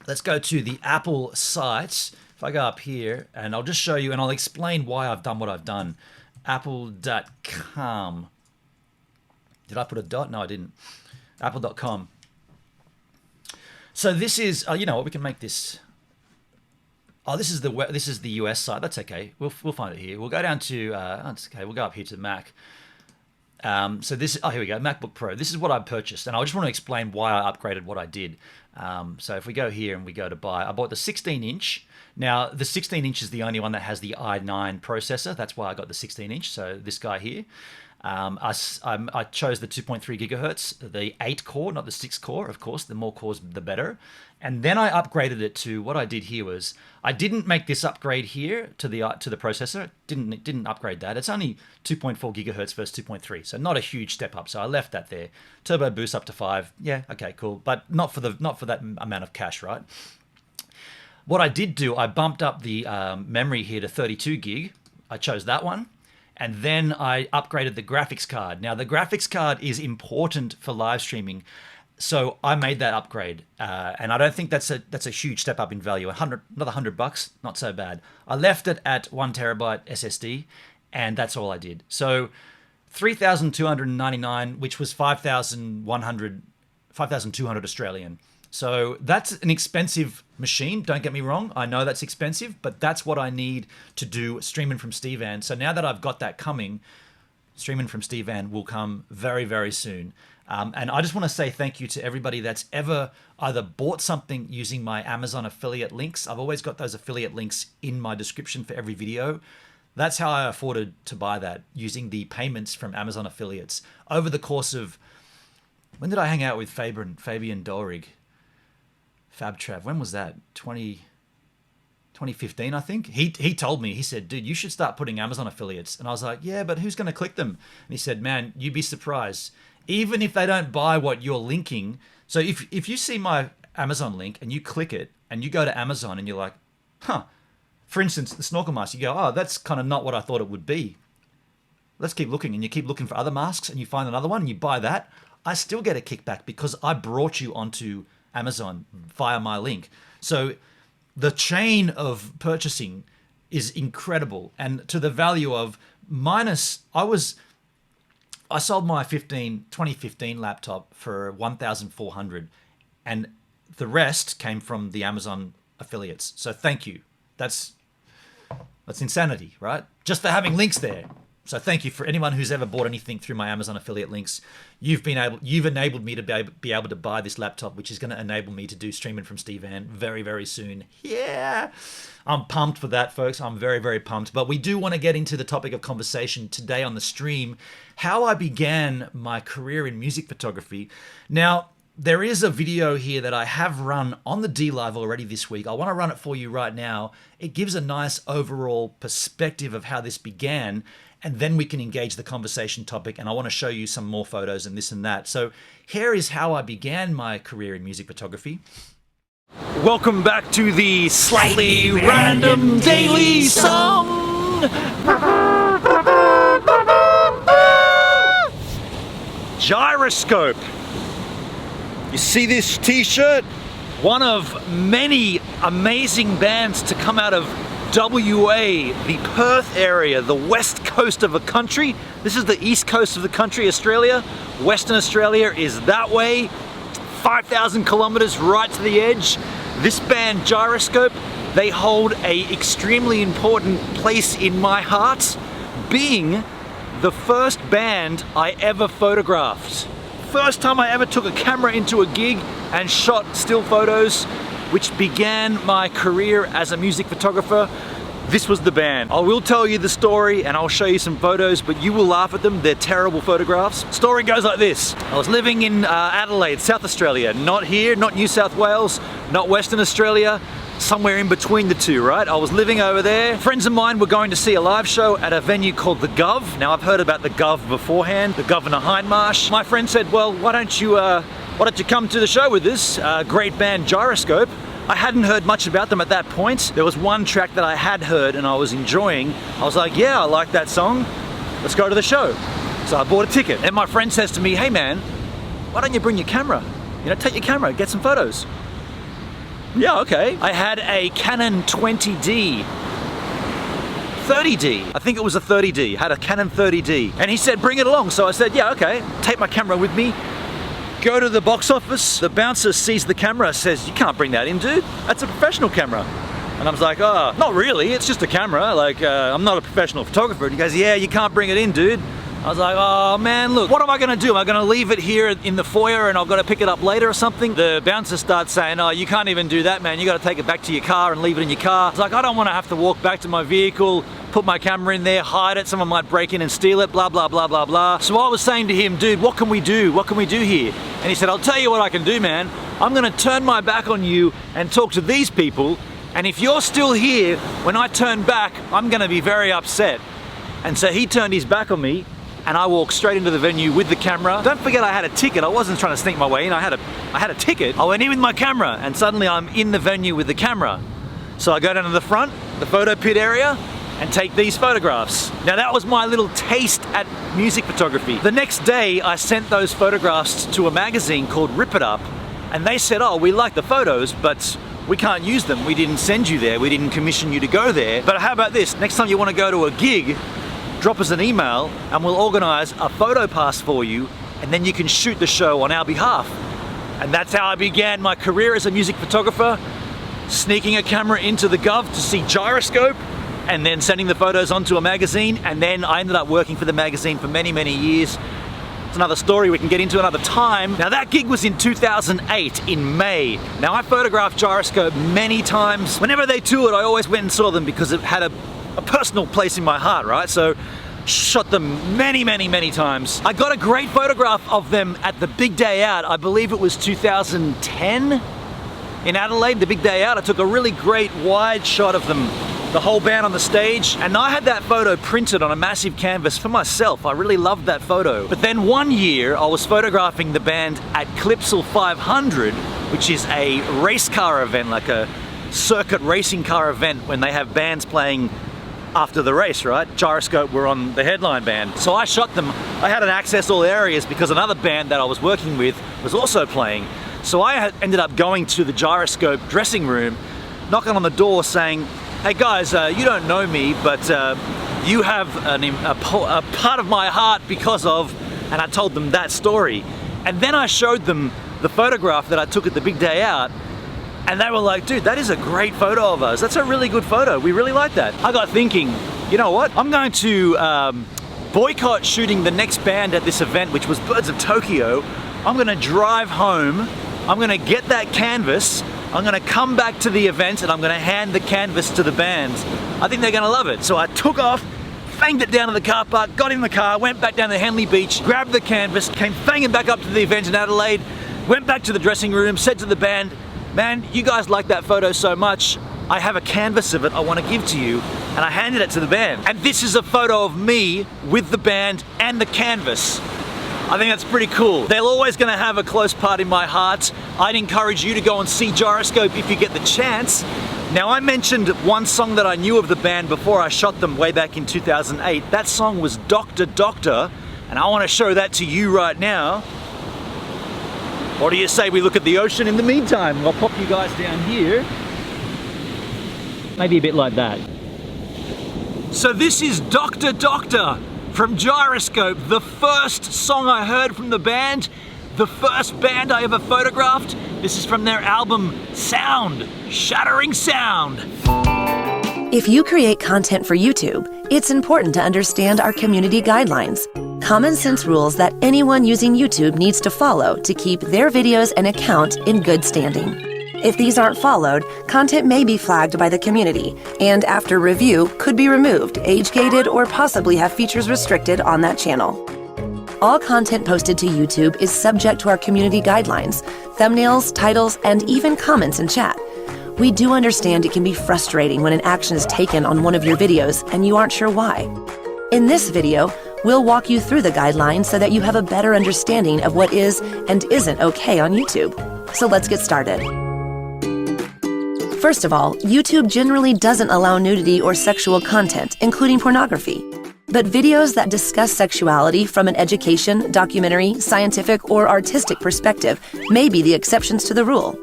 Let's go to the Apple site. If I go up here, and I'll just show you, and I'll explain why I've done what I've done. Apple.com. Did I put a dot? No, I didn't. Apple.com. So this is, you know what, we can make this. Oh, this is the US side. That's okay. We'll find it here. We'll go down to, that's okay. We'll go up here to Mac. So this, oh, here we go, MacBook Pro. This is what I purchased, and I just want to explain why I upgraded what I did. So if we go here and we go to buy, I bought the 16-inch. Now, the 16-inch is the only one that has the i9 processor. That's why I got the 16-inch, so this guy here. I chose the 2.3 gigahertz, the 8-core, not the 6-core, of course. The more cores, the better. And then I upgraded it to, what I did here was, I didn't make this upgrade here to the processor. Didn't upgrade that. It's only 2.4 gigahertz versus 2.3, so not a huge step up. So I left that there. Turbo boost up to 5. Yeah, okay, cool. But not for that amount of cash, right? What I did do, I bumped up the memory here to 32 gig. I chose that one. And then I upgraded the graphics card. Now, the graphics card is important for live streaming, so I made that upgrade. And I don't think that's a huge step up in value. Another $100, not so bad. I left it at 1 terabyte SSD, and that's all I did. So $3,299, which was 5,200 Australian. So that's an expensive machine, don't get me wrong. I know that's expensive, but that's what I need to do streaming from Stevan. So now that I've got that coming, streaming from Stevan will come very, very soon. And I just want to say thank you to everybody that's ever either bought something using my Amazon affiliate links. I've always got those affiliate links in my description for every video. That's how I afforded to buy that, using the payments from Amazon affiliates. Over the course of, when did I hang out with Fabian Dorig? FabTrav, when was that? 2015, I think. He told me, he said, dude, you should start putting Amazon affiliates. And I was like, yeah, but who's going to click them? And he said, man, you'd be surprised. Even if they don't buy what you're linking. So if you see my Amazon link and you click it and you go to Amazon and you're like, huh, for instance, the snorkel mask, you go, oh, that's kind of not what I thought it would be. Let's keep looking. And you keep looking for other masks and you find another one and you buy that. I still get a kickback because I brought you onto Amazon via my link. So the chain of purchasing is incredible, and to the value of minus, I sold my 2015 laptop for 1,400, and the rest came from the Amazon affiliates. So thank you. That's insanity, right? Just for having links there. So thank you for anyone who's ever bought anything through my Amazon affiliate links. You've enabled me to be able to buy this laptop, which is going to enable me to do streaming from Stevan very, very soon. Yeah, I'm pumped for that, folks. I'm very, very pumped. But we do want to get into the topic of conversation today on the stream, how I began my career in music photography. Now, there is a video here that I have run on the DLive already this week. I want to run it for you right now. It gives a nice overall perspective of how this began, and then we can engage the conversation topic, and I want to show you some more photos and this and that. So here is how I began my career in music photography. Welcome back to the slightly random daily song. Gyroscope. You see this t-shirt? One of many amazing bands to come out of WA, the Perth area, the west coast of the country. This is the east coast of the country, Australia. Western Australia is that way, 5,000 kilometers right to the edge. This band, Gyroscope, they hold a extremely important place in my heart, being the first band I ever photographed. First time I ever took a camera into a gig and shot still photos, which began my career as a music photographer. This was the band. I will tell you the story and I'll show you some photos, but you will laugh at them. They're terrible photographs. Story goes like this. I was living in Adelaide, South Australia. Not here, not New South Wales, not Western Australia, somewhere in between the two, right? I was living over there. Friends of mine were going to see a live show at a venue called The Gov. Now, I've heard about The Gov beforehand, the Governor Hindmarsh. My friend said, well, why don't you come to the show with us? Great band, Gyroscope. I hadn't heard much about them at that point. There was one track that I had heard and I was enjoying. I was like, yeah, I like that song. Let's go to the show. So I bought a ticket. And my friend says to me, hey man, why don't you bring your camera? You know, take your camera, get some photos. Yeah, okay. I had a Canon 20D. 30D. I think it was a 30D. Had a Canon 30D. And he said, bring it along. So I said, yeah, okay. Take my camera with me. Go to the box office, the bouncer sees the camera, says, you can't bring that in, dude. That's a professional camera. And I was like, oh, not really, it's just a camera. Like, I'm not a professional photographer. And he goes, yeah, you can't bring it in, dude. I was like, oh man, look, what am I gonna do? Am I gonna leave it here in the foyer and I've got to pick it up later or something? The bouncer starts saying, oh, you can't even do that, man. You gotta take it back to your car and leave it in your car. I was like, I don't wanna have to walk back to my vehicle, put my camera in there, hide it, someone might break in and steal it, blah, blah, blah, blah, blah. So I was saying to him, dude, what can we do? What can we do here? And he said, I'll tell you what I can do, man. I'm gonna turn my back on you and talk to these people, and if you're still here, when I turn back, I'm gonna be very upset. And so he turned his back on me, and I walked straight into the venue with the camera. Don't forget I had a ticket. I wasn't trying to sneak my way in. I had a ticket. I went in with my camera, and suddenly I'm in the venue with the camera. So I go down to the front, the photo pit area, and take these photographs. Now that was my little taste at music photography. The next day, I sent those photographs to a magazine called Rip It Up, and they said, oh, we like the photos, but we can't use them. We didn't send you there. We didn't commission you to go there. But how about this? Next time you want to go to a gig, drop us an email and we'll organize a photo pass for you, and then you can shoot the show on our behalf. And that's how I began my career as a music photographer, sneaking a camera into the Gov to see Gyroscope, and then sending the photos onto a magazine, and then I ended up working for the magazine for many, many years. It's another story we can get into another time. Now that gig was in 2008, in May. Now I photographed Gyroscope many times. Whenever they toured, I always went and saw them because it had a personal place in my heart, right? So shot them many, many, many times. I got a great photograph of them at the Big Day Out. I believe it was 2010 in Adelaide, the Big Day Out. I took a really great wide shot of them, the whole band on the stage, and I had that photo printed on a massive canvas for myself. I really loved that photo. But then one year I was photographing the band at Clipsal 500, which is a race car event, like a circuit racing car event when they have bands playing after the race, right? Gyroscope were on the headline band. So I shot them. I had an access all areas because another band that I was working with was also playing. So I ended up going to the Gyroscope dressing room, knocking on the door saying, hey guys, you don't know me, but you have a part of my heart because of, and I told them that story. And then I showed them the photograph that I took at the Big Day Out, and they were like, dude, that is a great photo of us. That's a really good photo. We really like that. I got thinking, you know what? I'm going to boycott shooting the next band at this event, which was Birds of Tokyo. I'm gonna drive home. I'm gonna get that canvas. I'm gonna come back to the event and I'm gonna hand the canvas to the bands. I think they're gonna love it. So I took off, banged it down to the car park, got in the car, went back down to Henley Beach, grabbed the canvas, came banging back up to the event in Adelaide, went back to the dressing room, said to the band, man, you guys like that photo so much, I have a canvas of it I want to give to you, and I handed it to the band. And this is a photo of me with the band and the canvas. I think that's pretty cool. They're always going to have a close part in my heart. I'd encourage you to go and see Gyroscope if you get the chance. Now, I mentioned one song that I knew of the band before I shot them way back in 2008. That song was Doctor Doctor, and I want to show that to you right now. What do you say we look at the ocean in the meantime? I'll pop you guys down here. Maybe a bit like that. So this is Doctor Doctor from Gyroscope, the first song I heard from the band, the first band I ever photographed. This is from their album Sound, Shattering Sound. If you create content for YouTube, it's important to understand our community guidelines, common sense rules that anyone using YouTube needs to follow to keep their videos and account in good standing. If these aren't followed, content may be flagged by the community, and after review could be removed, age-gated, or possibly have features restricted on that channel. All content posted to YouTube is subject to our community guidelines, thumbnails, titles, and even comments in chat. We do understand it can be frustrating when an action is taken on one of your videos and you aren't sure why. In this video, we'll walk you through the guidelines so that you have a better understanding of what is and isn't okay on YouTube. So let's get started. First of all, YouTube generally doesn't allow nudity or sexual content, including pornography. But videos that discuss sexuality from an education, documentary, scientific, or artistic perspective may be the exceptions to the rule.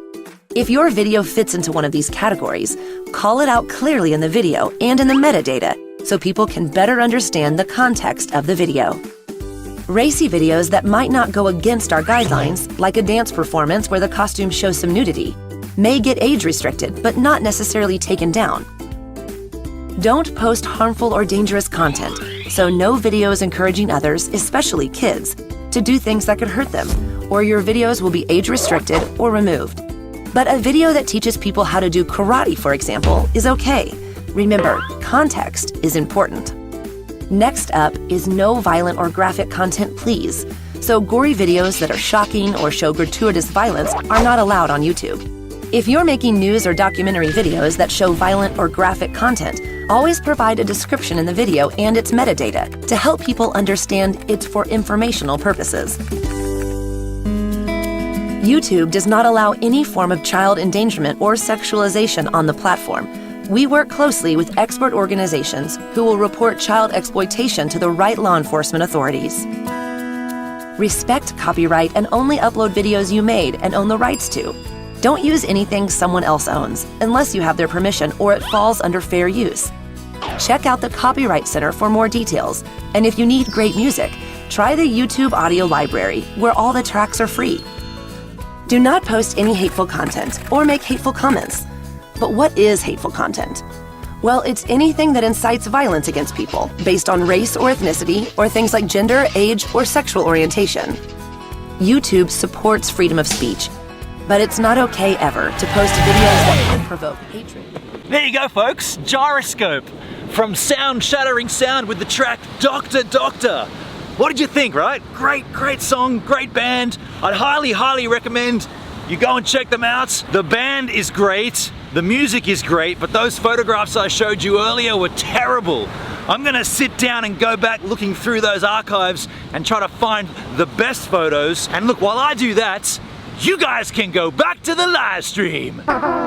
If your video fits into one of these categories, call it out clearly in the video and in the metadata so people can better understand the context of the video. Racy videos that might not go against our guidelines, like a dance performance where the costume shows some nudity, may get age restricted but not necessarily taken down. Don't post harmful or dangerous content, So no videos encouraging others, especially kids, to do things that could hurt them, or your videos will be age restricted or removed. But a video that teaches people how to do karate, for example, is okay. Remember, context is important. Next up is no violent or graphic content, please. So gory videos that are shocking or show gratuitous violence are not allowed on YouTube. If you're making news or documentary videos that show violent or graphic content, always provide a description in the video and its metadata to help people understand it's for informational purposes. YouTube does not allow any form of child endangerment or sexualization on the platform. We work closely with expert organizations who will report child exploitation to the right law enforcement authorities. Respect copyright and only upload videos you made and own the rights to. Don't use anything someone else owns unless you have their permission or it falls under fair use. Check out the Copyright Center for more details. And if you need great music, try the YouTube audio library where all the tracks are free. Do not post any hateful content or make hateful comments. But what is hateful content? Well, it's anything that incites violence against people based on race or ethnicity or things like gender, age, or sexual orientation. YouTube supports freedom of speech, but it's not okay ever to post videos that could provoke hatred. There you go, folks. Gyroscope from Sound Shattering Sound with the track Doctor Doctor. What did you think, right? Great song, great band. I'd highly recommend you go and check them out. The band is great, the music is great, but those photographs I showed you earlier were terrible. I'm gonna sit down and go back looking through those archives and try to find the best photos. And look, while I do that, you guys can go back to the live stream. What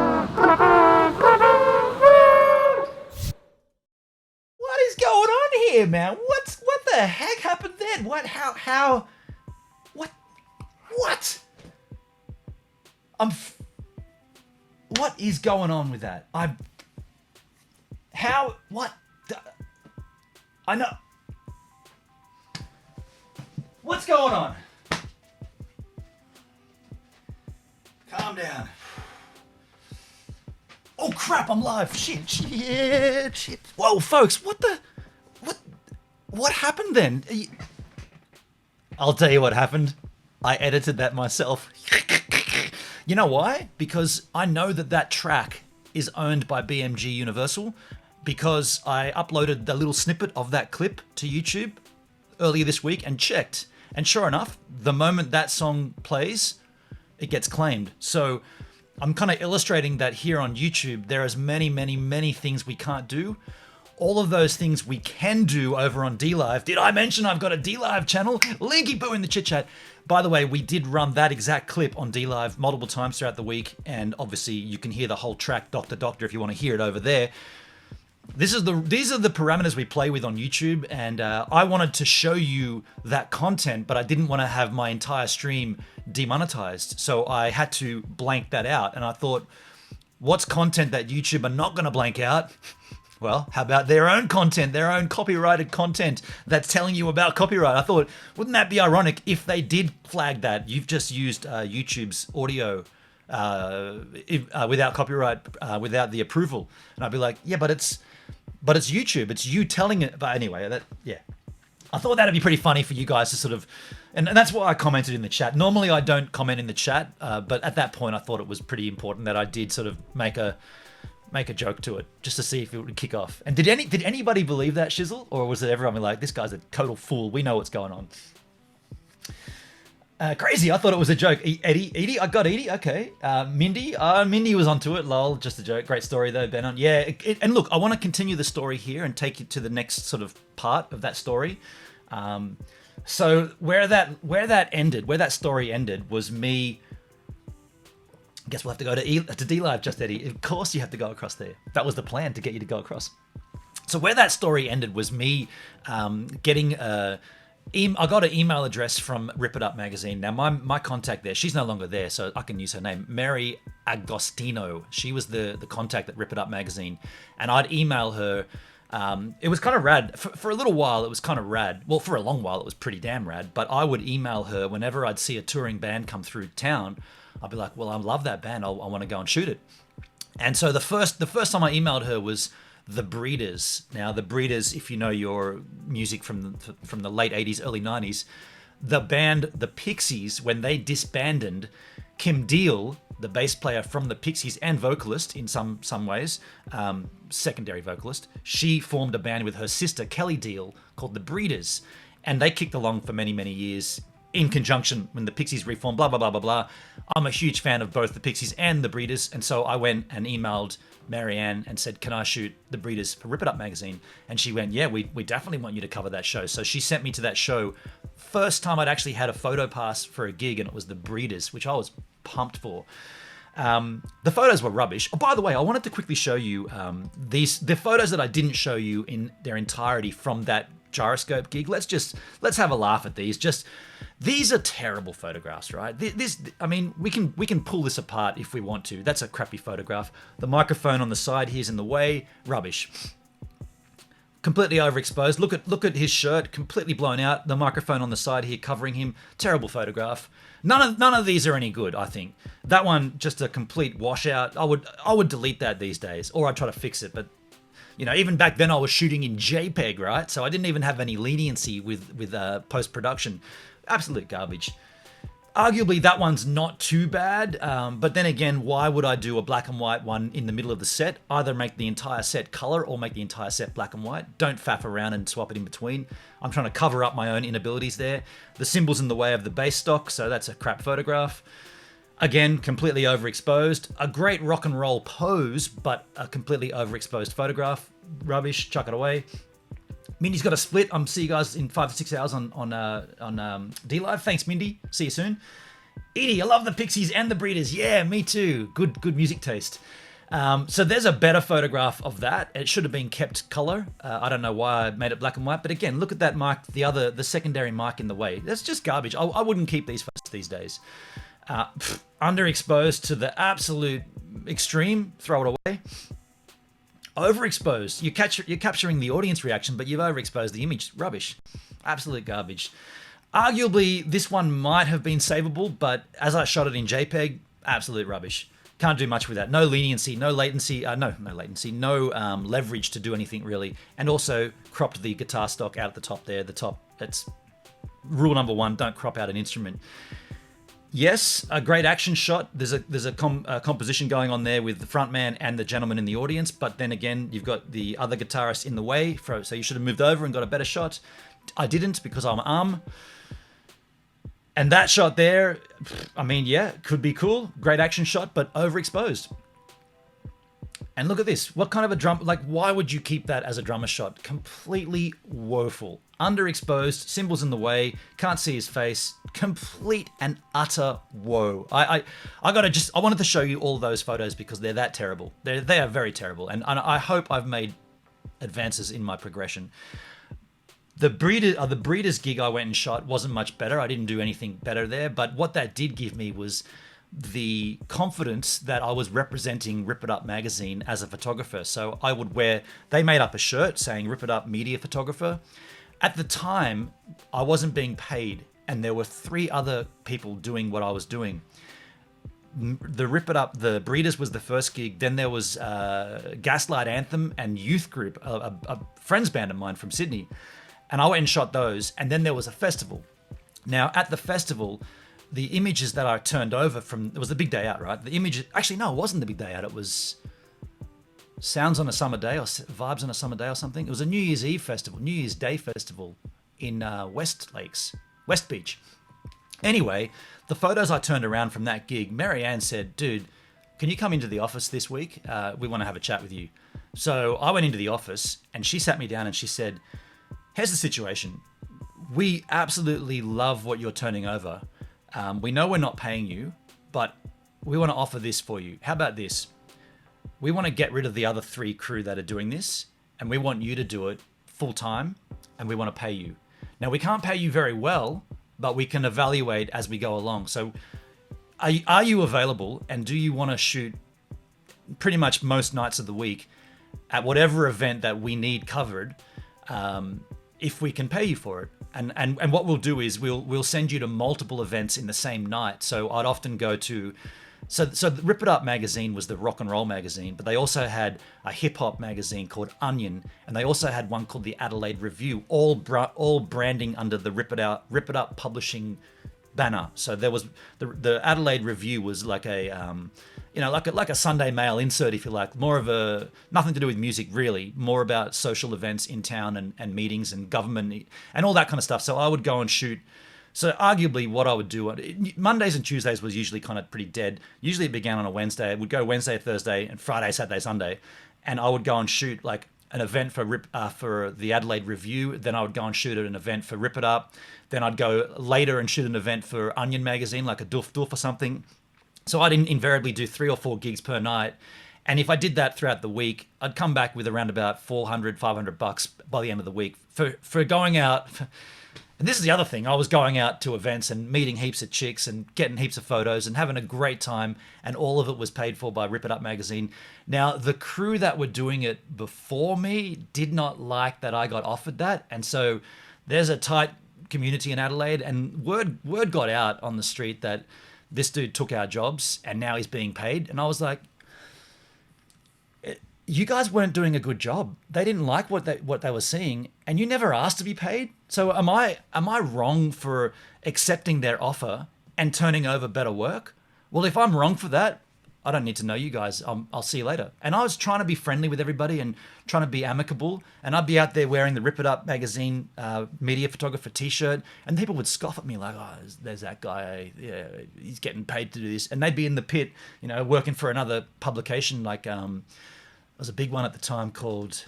is going on here, man? What the heck happened then? What is going on with that? I know. What's going on? Calm down. Oh crap, I'm live. Shit. Whoa, folks, what happened then? I'll tell you what happened. I edited that myself. You know why? Because I know that track is owned by BMG Universal, because I uploaded the little snippet of that clip to YouTube earlier this week and checked. And sure enough, the moment that song plays, it gets claimed. So I'm kind of illustrating that here on YouTube, there is many things we can't do. All of those things we can do over on DLive. Did I mention I've got a DLive channel? Linky poo in the chit chat. By the way, we did run that exact clip on DLive multiple times throughout the week, and obviously you can hear the whole track, Doctor Doctor, if you want to hear it over there. These are the parameters we play with on YouTube, and I wanted to show you that content, but I didn't want to have my entire stream demonetized, so I had to blank that out. And I thought, what's content that YouTube are not going to blank out? Well, how about their own content, their own copyrighted content that's telling you about copyright? I thought, wouldn't that be ironic if they did flag that you've just used YouTube's audio without copyright, without the approval? And I'd be like, yeah, but it's YouTube. It's you telling it. But anyway, I thought that'd be pretty funny for you guys to sort of, and that's why I commented in the chat. Normally I don't comment in the chat, but at that point I thought it was pretty important that I did sort of make a joke to it, just to see if it would kick off. And did anybody believe that, Shizzle? Or was it everyone like, this guy's a total fool, we know what's going on? Crazy, I thought it was a joke. Edie, I got Edie, okay. Mindy was onto it, lol, just a joke. Great story though, Ben. Yeah, and look, I want to continue the story here and take you to the next sort of part of that story. So where that story ended was me. I guess we'll have to go to DLive, just Eddie. Of course you have to go across there. That was the plan, to get you to go across. So where that story ended was me getting I got an email address from Rip It Up magazine. Now my contact there, she's no longer there, so I can use her name, Mary Agostino. She was the contact at Rip It Up magazine, and I'd email her. It was kind of rad. For a little while, it was kind of rad. Well, for a long while, it was pretty damn rad. But I would email her whenever I'd see a touring band come through town. I'd be like, well, I love that band. I want to go and shoot it. And so the first time I emailed her was The Breeders. Now, The Breeders, if you know your music from the late 80s, early 90s, the band The Pixies, when they disbanded, Kim Deal, the bass player from the Pixies and vocalist in some ways, secondary vocalist, she formed a band with her sister Kelly Deal called The Breeders, and they kicked along for many, many years in conjunction when the Pixies reformed, blah, blah, blah, blah, blah. I'm a huge fan of both the Pixies and the Breeders, and so I went and emailed Marianne and said, can I shoot the Breeders for Rip It Up magazine? And she went, yeah, we definitely want you to cover that show. So she sent me to that show. First time I'd actually had a photo pass for a gig, and it was the Breeders, which I was pumped for. The photos were rubbish. Oh, by the way, I wanted to quickly show you the photos that I didn't show you in their entirety from that gyroscope gig. Let's have a laugh at these. These are terrible photographs, right? I mean, we can pull this apart if we want to. That's a crappy photograph. The microphone on the side here's in the way. Rubbish. Completely overexposed. Look at his shirt, completely blown out. The microphone on the side here covering him. Terrible photograph. None of these are any good, I think. That one, just a complete washout. I would delete that these days, or I'd try to fix it. But you know, even back then I was shooting in JPEG, right? So I didn't even have any leniency with post production. Absolute garbage. Arguably, that one's not too bad, but then again, why would I do a black and white one in the middle of the set? Either make the entire set color or make the entire set black and white. Don't faff around and swap it in between. I'm trying to cover up my own inabilities there. The symbol's in the way of the base stock, so that's a crap photograph. Again, completely overexposed. A great rock and roll pose, but a completely overexposed photograph. Rubbish, chuck it away. Mindy's got a split. See you guys in 5 to 6 hours on DLive. Thanks, Mindy. See you soon. Edie, I love the Pixies and the Breeders. Yeah, me too. Good music taste. So there's a better photograph of that. It should have been kept color. I don't know why I made it black and white, but again, look at that mark, the secondary mark in the way. That's just garbage. I wouldn't keep these photos these days. Underexposed to the absolute extreme. Throw it away. Overexposed. You're capturing the audience reaction, but you've overexposed the image. Rubbish. Absolute garbage. Arguably, this one might have been savable, but as I shot it in JPEG, absolute rubbish. Can't do much with that. No leniency, no latency, no leverage to do anything really. And also cropped the guitar stock out at the top there. The top, that's rule number one, don't crop out an instrument. Yes, a great action shot. There's a composition going on there with the front man and the gentleman in the audience, but then again, you've got the other guitarist in the way, so you should have moved over and got a better shot. I didn't because I'm And that shot there, I mean, yeah, could be cool. Great action shot, but overexposed. And look at this. What kind of a drum... Like, why would you keep that as a drummer shot? Completely woeful. Underexposed, cymbals in the way, can't see his face. Complete and utter woe. I wanted to show you all those photos because they're that terrible. They are very terrible. And I hope I've made advances in my progression. The Breeders gig I went and shot wasn't much better. I didn't do anything better there. But what that did give me was the confidence that I was representing Rip It Up magazine as a photographer. So I would they made up a shirt saying Rip It Up media photographer. At the time, I wasn't being paid, and there were 3 other people doing what I was doing. The Rip It Up, the Breeders was the first gig. Then there was Gaslight Anthem and Youth Group, a friends band of mine from Sydney. And I went and shot those. And then there was a festival. Now, at the festival, the images that I turned over it was the big day out, right? The images, actually, no, it wasn't the big day out. It was Sounds on a Summer Day or Vibes on a Summer Day or something. It was a New Year's Eve festival, New Year's Day festival in West Beach. Anyway, the photos I turned around from that gig, Marianne said, dude, can you come into the office this week? We want to have a chat with you. So I went into the office and she sat me down and she said, here's the situation. We absolutely love what you're turning over. We know we're not paying you, but we want to offer this for you. How about this? We want to get rid of the other 3 crew that are doing this, and we want you to do it full time, and we want to pay you. Now, we can't pay you very well, but we can evaluate as we go along. So are you available, and do you want to shoot pretty much most nights of the week at whatever event that we need covered, if we can pay you for it? And what we'll do is we'll send you to multiple events in the same night. So I'd often go to So the Rip It Up magazine was the rock and roll magazine, but they also had a hip hop magazine called Onion, and they also had one called the Adelaide Review, all branding under the Rip It Up publishing banner. So there was the Adelaide Review was like a like a Sunday Mail insert, if you like, more of a nothing to do with music really, more about social events in town and meetings and government and all that kind of stuff. So I would go and shoot. So arguably what I would do, Mondays and Tuesdays was usually kind of pretty dead. Usually it began on a Wednesday. It would go Wednesday, Thursday, and Friday, Saturday, Sunday. And I would go and shoot like an event for the Adelaide Review. Then I would go and shoot at an event for Rip It Up. Then I'd go later and shoot an event for Onion Magazine, like a Doof Doof or something. So I'd invariably do 3 or 4 gigs per night. And if I did that throughout the week, I'd come back with around about $400-$500 by the end of the week for going out. And this is the other thing. I was going out to events and meeting heaps of chicks and getting heaps of photos and having a great time. And all of it was paid for by Rip It Up magazine. Now, the crew that were doing it before me did not like that I got offered that. And so there's a tight community in Adelaide. And word got out on the street that this dude took our jobs and now he's being paid. And I was like, you guys weren't doing a good job. They didn't like what they were seeing, and you never asked to be paid. So am I wrong for accepting their offer and turning over better work? Well, if I'm wrong for that, I don't need to know you guys. I'll see you later. And I was trying to be friendly with everybody and trying to be amicable. And I'd be out there wearing the Rip It Up magazine media photographer T-shirt, and people would scoff at me like, "Oh, there's that guy. Yeah, he's getting paid to do this." And they'd be in the pit, working for another publication like. There was a big one at the time called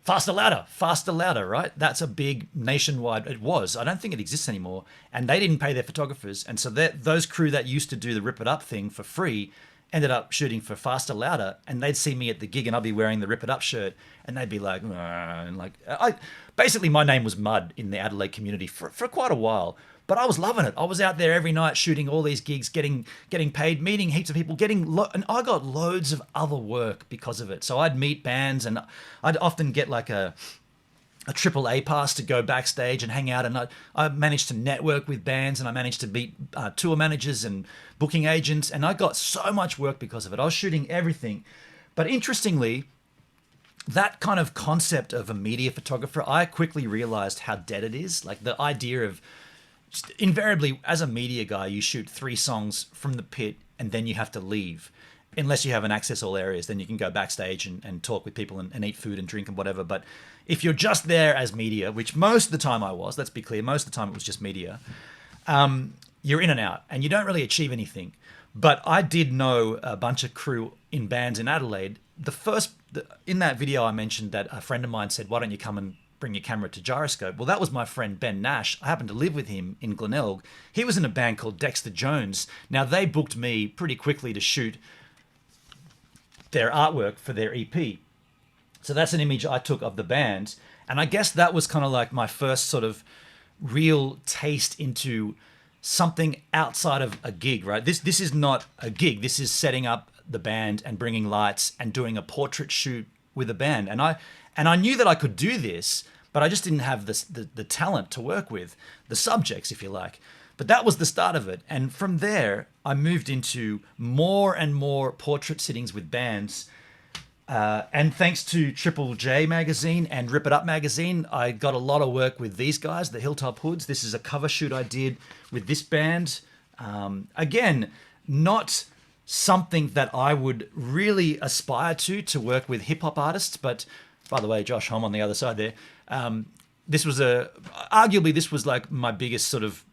Faster Louder, right? That's a big nationwide, it was. I don't think it exists anymore. And they didn't pay their photographers. And so those crew that used to do the Rip It Up thing for free ended up shooting for Faster Louder. And they'd see me at the gig and I'd be wearing the Rip It Up shirt. And they'd be like, and like, basically my name was mud in the Adelaide community for quite a while. But I was loving it. I was out there every night shooting all these gigs, getting paid, meeting heaps of people, and I got loads of other work because of it. So I'd meet bands, and I'd often get like a AAA pass to go backstage and hang out. And I managed to network with bands, and I managed to meet tour managers and booking agents, and I got so much work because of it. I was shooting everything. But interestingly, that kind of concept of a media photographer, I quickly realized how dead it is. Like the idea of invariably, as a media guy, you shoot 3 songs from the pit and then you have to leave. Unless you have an access all areas, then you can go backstage and talk with people and eat food and drink and whatever. But if you're just there as media, which most of the time I was, let's be clear, most of the time it was just media, you're in and out and you don't really achieve anything. But I did know a bunch of crew in bands in Adelaide. In that video I mentioned that a friend of mine said, "Why don't you come and bring your camera to Gyroscope?" Well, that was my friend Ben Nash. I happened to live with him in Glenelg. He was in a band called Dexter Jones. Now, they booked me pretty quickly to shoot their artwork for their EP. So that's an image I took of the band. And I guess that was kind of like my first sort of real taste into something outside of a gig, right? This is not a gig. This is setting up the band and bringing lights and doing a portrait shoot with a band. And I knew that I could do this, but I just didn't have the talent to work with, the subjects, if you like. But that was the start of it. And from there, I moved into more and more portrait sittings with bands. And thanks to Triple J magazine and Rip It Up magazine, I got a lot of work with these guys, the Hilltop Hoods. This is a cover shoot I did with this band. Again, not something that I would really aspire to work with hip hop artists, but by the way, Josh Homme on the other side there. This was arguably this was like my biggest sort of.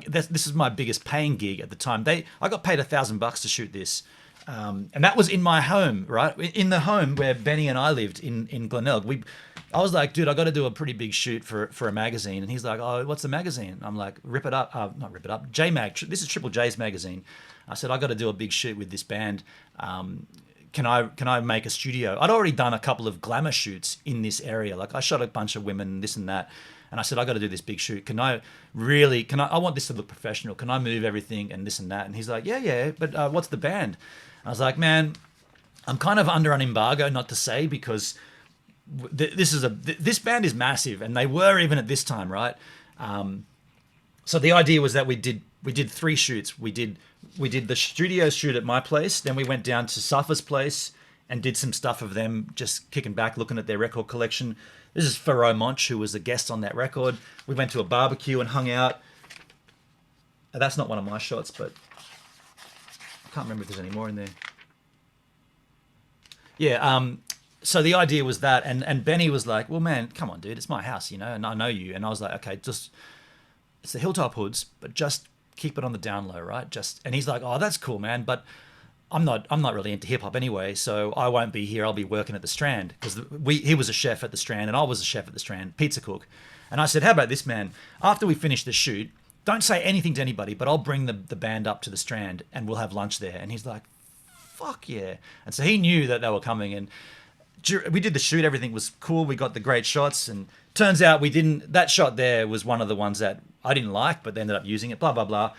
This is my biggest paying gig at the time. I got paid $1,000 to shoot this, and that was in my home, right? In the home where Benny and I lived in Glenelg. I was like, dude, I got to do a pretty big shoot for a magazine, and he's like, oh, what's the magazine? I'm like, Rip It Up, not Rip It Up, J Mag. This is Triple J's magazine. I said, I got to do a big shoot with this band. Can I make a studio? I'd already done a couple of glamour shoots in this area. Like I shot a bunch of women, this and that. And I said, I got to do this big shoot. I want this to look professional. Can I move everything and this and that? And he's like, yeah. But what's the band? I was like, man, I'm kind of under an embargo not to say because this band is massive, and they were even at this time, right? So the idea was that we did 3 shoots. We did the studio shoot at my place, then we went down to Safa's place and did some stuff of them just kicking back, looking at their record collection. This is Pharoah Monch, who was a guest on that record. We went to a barbecue and hung out. That's not one of my shots, but I can't remember if there's any more in there. Yeah, so the idea was that, and Benny was like, well, man, come on, dude, it's my house, you know, and I know you. And I was like, okay, it's the Hilltop Hoods, but just keep it on the down low, right? And he's like, oh, that's cool, man, but I'm not really into hip hop anyway, so I won't be here. I'll be working at the Strand, because he was a chef at the Strand and I was a chef at the Strand, pizza cook. And I said, how about this, man? After we finish the shoot, don't say anything to anybody, but I'll bring the band up to the Strand and we'll have lunch there. And he's like, fuck yeah. And so he knew that they were coming, and we did the shoot. Everything was cool. We got the great shots, and turns out that shot there was one of the ones that I didn't like, but they ended up using it, blah, blah, blah.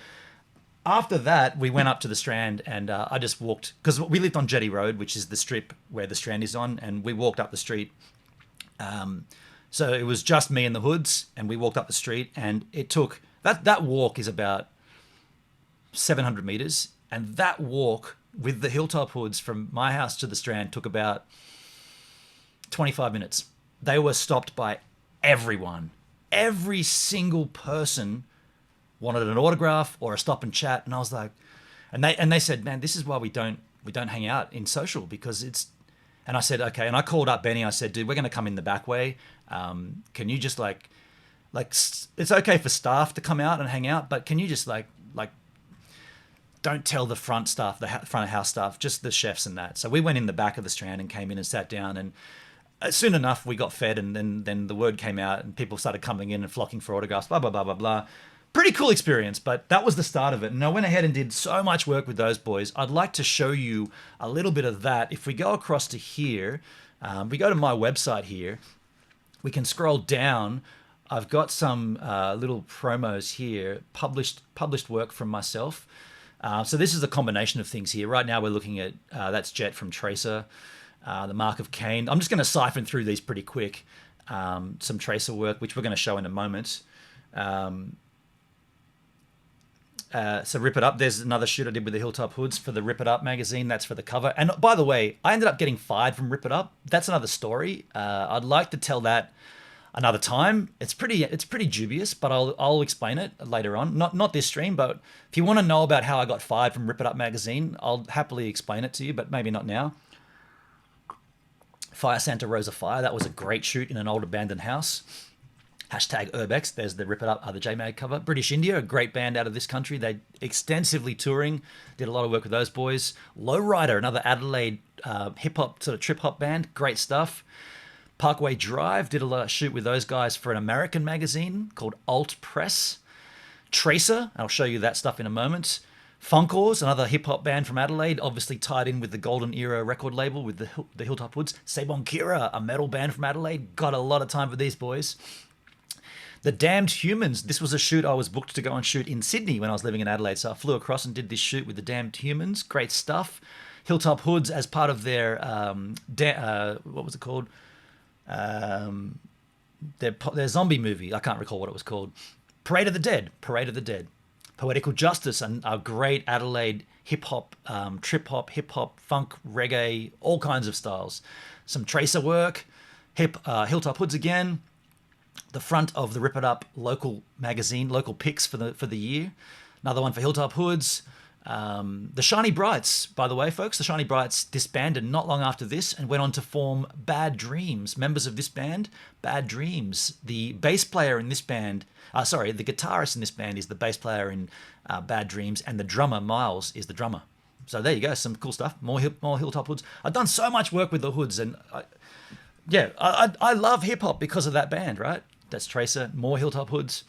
After that, we went up to the Strand, and I just walked, because we lived on Jetty Road, which is the strip where the Strand is on, and we walked up the street. So it was just me and the Hoods, and we walked up the street, and it took, that walk is about 700 meters, and that walk with the Hilltop Hoods from my house to the Strand took about 25 minutes. They were stopped by everyone. Every single person wanted an autograph or a stop and chat, and I was like, and they said, man, this is why we don't hang out in social, because it's. And I said, okay, and I called up Benny. I said, dude, we're going to come in the back way. Can you just like it's okay for staff to come out and hang out, but can you just like don't tell the front staff, the front of house staff, just the chefs and that. So we went in the back of the Strand and came in and sat down, and soon enough we got fed, and then the word came out and people started coming in and flocking for autographs, blah, blah, blah, blah, blah. Pretty cool experience, but that was the start of it. And I went ahead and did so much work with those boys. I'd like to show you a little bit of that. If we go across to here, we go to my website here, we can scroll down. I've got some little promos here, published work from myself. So this is a combination of things here. Right now we're looking at, that's Jet from Tracer, the Mark of Cain. I'm just going to siphon through these pretty quick. Some Tracer work, which we're going to show in a moment. So Rip It Up, there's another shoot I did with the Hilltop Hoods for the Rip It Up magazine. That's for the cover. And by the way, I ended up getting fired from Rip It Up. That's another story. I'd like to tell that another time. It's pretty dubious, but I'll explain it later on. Not this stream, but if you want to know about how I got fired from Rip It Up magazine, I'll happily explain it to you, but maybe not now. Fire Santa Rosa Fire, that was a great shoot in an old abandoned house. Hashtag Urbex, there's the Rip It Up, the J-Mag cover. British India, a great band out of this country. They extensively touring, did a lot of work with those boys. Lowrider, another Adelaide hip-hop, sort of trip-hop band, great stuff. Parkway Drive, did a lot of shoot with those guys for an American magazine called Alt Press. Tracer, I'll show you that stuff in a moment. Funkors, another hip-hop band from Adelaide, obviously tied in with the Golden Era record label with the Hilltop Hoods. Sabon Kira, a metal band from Adelaide, got a lot of time for these boys. The Damned Humans, this was a shoot I was booked to go and shoot in Sydney when I was living in Adelaide, so I flew across and did this shoot with the Damned Humans, great stuff. Hilltop Hoods as part of their, what was it called? Their zombie movie, I can't recall what it was called. Parade of the Dead. Poetical Justice, a great Adelaide hip-hop, trip-hop, hip-hop, funk, reggae, all kinds of styles. Some Tracer work, Hilltop Hoods again. The front of the Rip It Up local magazine, local picks for the year. Another one for Hilltop Hoods. The Shiny Brights, by the way, folks, the Shiny Brights disbanded not long after this and went on to form Bad Dreams. Members of this band, Bad Dreams. The bass player in this band, the guitarist in this band is the bass player in Bad Dreams, and the drummer, Miles, is the drummer. So there you go, some cool stuff. More Hilltop Hoods. I've done so much work with the Hoods, and I love hip-hop because of that band, right? That's Tracer, more Hilltop Hoods.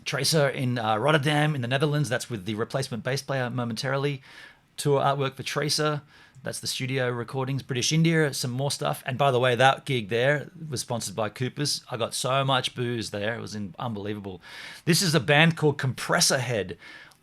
Tracer in Rotterdam in the Netherlands, that's with the replacement bass player momentarily. Tour artwork for Tracer, that's the studio recordings. British India, some more stuff. And by the way, that gig there was sponsored by Cooper's. I got so much booze there, it was unbelievable. This is a band called Compressor Head.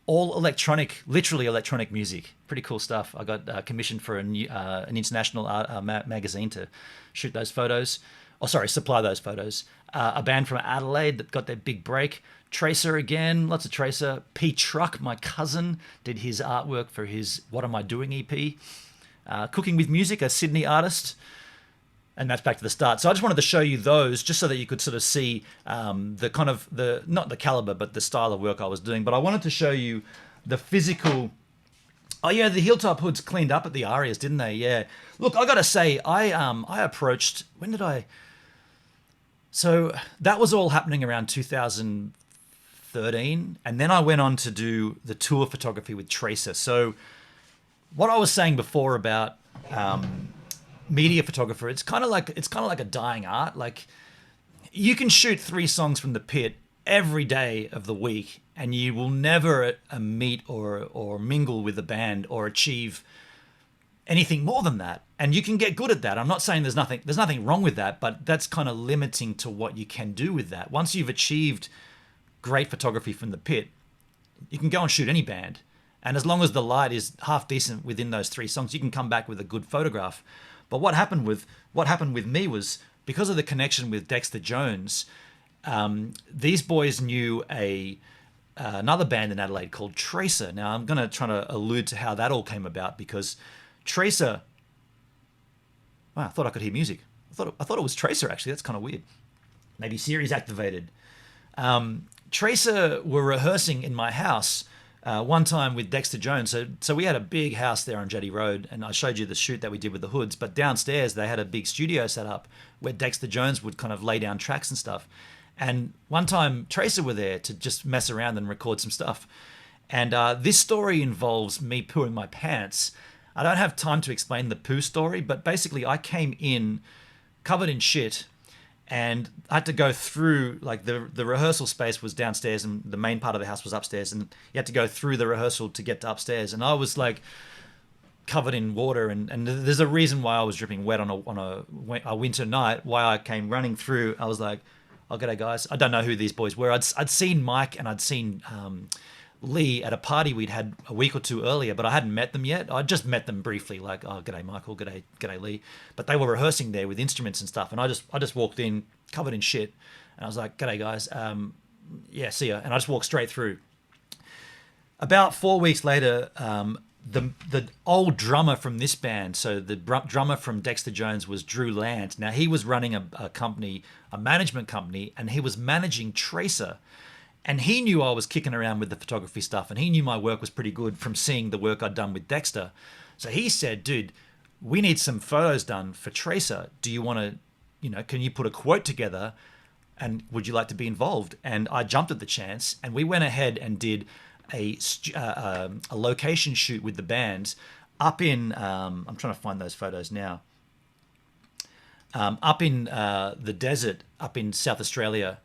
all electronic, literally electronic music. Pretty cool stuff. I got commissioned for an international art, magazine to shoot those photos. Oh, sorry, supply those photos. A band from Adelaide that got their big break. Tracer again, lots of Tracer. P Truck, my cousin, did his artwork for his What Am I Doing EP. Cooking with Music, a Sydney artist. And that's back to the start. So I just wanted to show you those just so that you could sort of see the kind of, not the caliber, but the style of work I was doing. But I wanted to show you the physical. Oh yeah, the Hilltop Hoods cleaned up at the Arias, didn't they? Yeah. Look, I got to say, I approached, when did I? So that was all happening around 2013. And then I went on to do the tour photography with Tracer. So what I was saying before about media photographer, it's kind of like a dying art. Like, you can shoot 3 songs from the pit every day of the week, and you will never meet or mingle with the band or achieve anything more than that. And you can get good at that. I'm not saying there's nothing wrong with that, but that's kind of limiting to what you can do with that. Once you've achieved great photography from the pit, you can go and shoot any band. And as long as the light is half decent within those 3 songs, you can come back with a good photograph. But what happened with me was, because of the connection with Dexter Jones, these boys knew another band in Adelaide called Tracer. Now I'm going to try to allude to how that all came about, because Tracer. Wow, I thought I could hear music. I thought it was Tracer actually. That's kind of weird. Maybe Siri's activated. Tracer were rehearsing in my house. One time with Dexter Jones. So we had a big house there on Jetty Road, and I showed you the shoot that we did with the Hoods, but downstairs they had a big studio set up where Dexter Jones would kind of lay down tracks and stuff. And one time Tracer were there to just mess around and record some stuff. And this story involves me pooing my pants. I don't have time to explain the poo story, but basically I came in covered in shit, and I had to go through, like, the rehearsal space was downstairs and the main part of the house was upstairs, and you had to go through the rehearsal to get to upstairs. And I was like covered in water, and there's a reason why I was dripping wet on a winter night, why I came running through. I was like, oh, g'day guys. I don't know who these boys were. I'd seen Mike and I'd seen Lee at a party we'd had a week or 2 earlier, but I hadn't met them yet. I'd just met them briefly, like, oh, g'day Michael, g'day Lee. But they were rehearsing there with instruments and stuff, and I just walked in covered in shit, and I was like, g'day guys, yeah, see ya. And I just walked straight through. About 4 weeks later, the old drummer from this band, so the drummer from Dexter Jones was Drew Land. Now he was running a company, a management company, and he was managing Tracer. And he knew I was kicking around with the photography stuff, and he knew my work was pretty good from seeing the work I'd done with Dexter. So he said, dude, we need some photos done for Tracer. Do you want to, can you put a quote together, and would you like to be involved? And I jumped at the chance, and we went ahead and did a location shoot with the band up in, I'm trying to find those photos now, up in the desert, up in South Australia.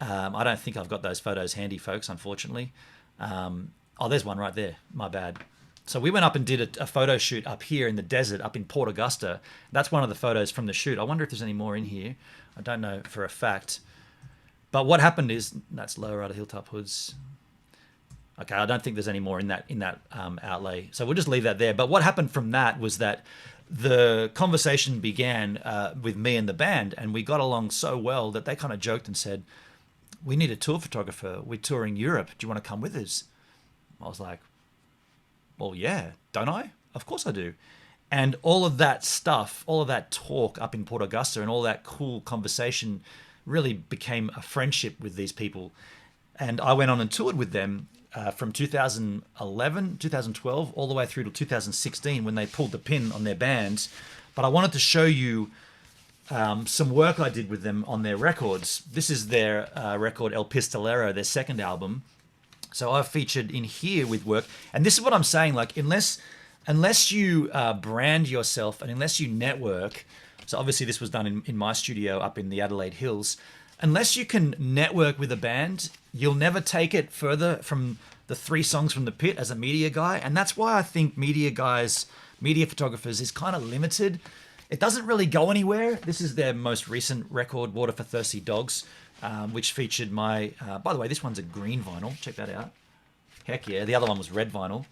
I don't think I've got those photos handy, folks, unfortunately. Oh, there's one right there. My bad. So we went up and did a photo shoot up here in the desert, up in Port Augusta. That's one of the photos from the shoot. I wonder if there's any more in here. I don't know for a fact. But what happened is, that's Lower Rider Hilltop Hoods. Okay, I don't think there's any more in that outlay. So we'll just leave that there. But what happened from that was that the conversation began with me and the band, and we got along so well that they kind of joked and said, we need a tour photographer. We're touring Europe. Do you want to come with us? I was like, well, yeah, don't I? Of course I do. And all of that stuff, all of that talk up in Port Augusta and all that cool conversation really became a friendship with these people. And I went on and toured with them from 2011, 2012, all the way through to 2016 when they pulled the pin on their bands. But I wanted to show you some work I did with them on their records. This is their record El Pistolero, their second album. So I've featured in here with work. And this is what I'm saying, like, unless you brand yourself and unless you network, so obviously this was done in my studio up in the Adelaide Hills, unless you can network with a band, you'll never take it further from the 3 songs from the pit as a media guy. And that's why I think media photographers is kind of limited. It doesn't really go anywhere. This is their most recent record, Water for Thirsty Dogs, which featured my, by the way, this one's a green vinyl. Check that out. Heck yeah. The other one was red vinyl.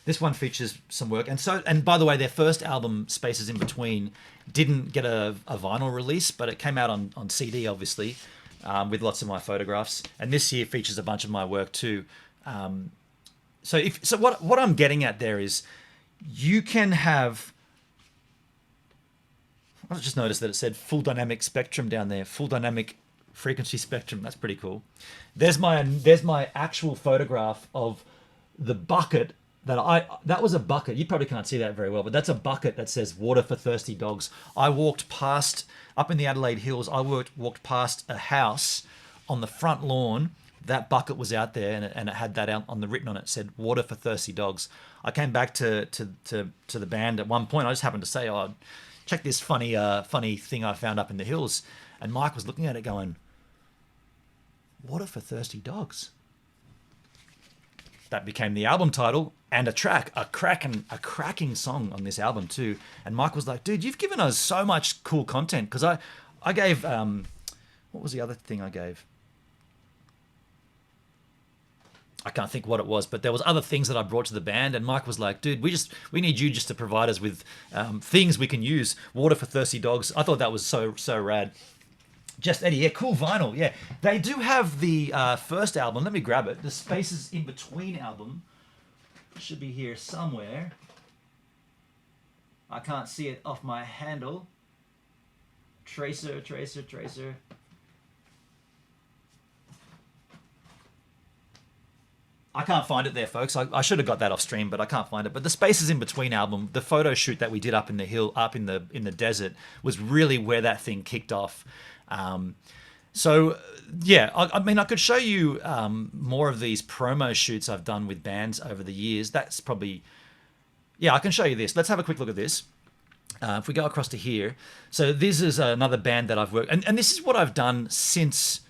This one features some work. And by the way, their first album, Spaces in Between, didn't get a vinyl release, but it came out on CD, obviously, with lots of my photographs. And this here features a bunch of my work too. So what I'm getting at there is you can have... I just noticed that it said full dynamic spectrum down there. Full dynamic frequency spectrum. That's pretty cool. There's my actual photograph of the bucket that was a bucket. You probably can't see that very well, but that's a bucket that says water for thirsty dogs. I walked past, up in the Adelaide Hills, I walked past a house on the front lawn. That bucket was out there, and it had that out on the written on it. It said water for thirsty dogs. I came back to the band at one point. I just happened to say, "Oh, check this funny thing I found up in the hills," and Mike was looking at it, going, "Water for thirsty dogs." That became the album title and a track, a cracking song on this album too. And Mike was like, "Dude, you've given us so much cool content." Because I gave what was the other thing I gave? I can't think what it was, but there was other things that I brought to the band, and Mike was like, "Dude, we need you just to provide us with things we can use. Water for thirsty dogs." I thought that was so rad. Just Eddie, yeah, cool vinyl, yeah. They do have the first album. Let me grab it. The Spaces in Between album should be here somewhere. I can't see it off my handle. Tracer. I can't find it there, folks. I should have got that off stream, but I can't find it. But the Spaces in Between album, the photo shoot that we did up in the hill, up in the desert, was really where that thing kicked off. So yeah, I mean, I could show you more of these promo shoots I've done with bands over the years. That's probably, yeah, I can show you this. Let's have a quick look at this. If we go across to here, so this is another band that I've worked, and this is what I've done since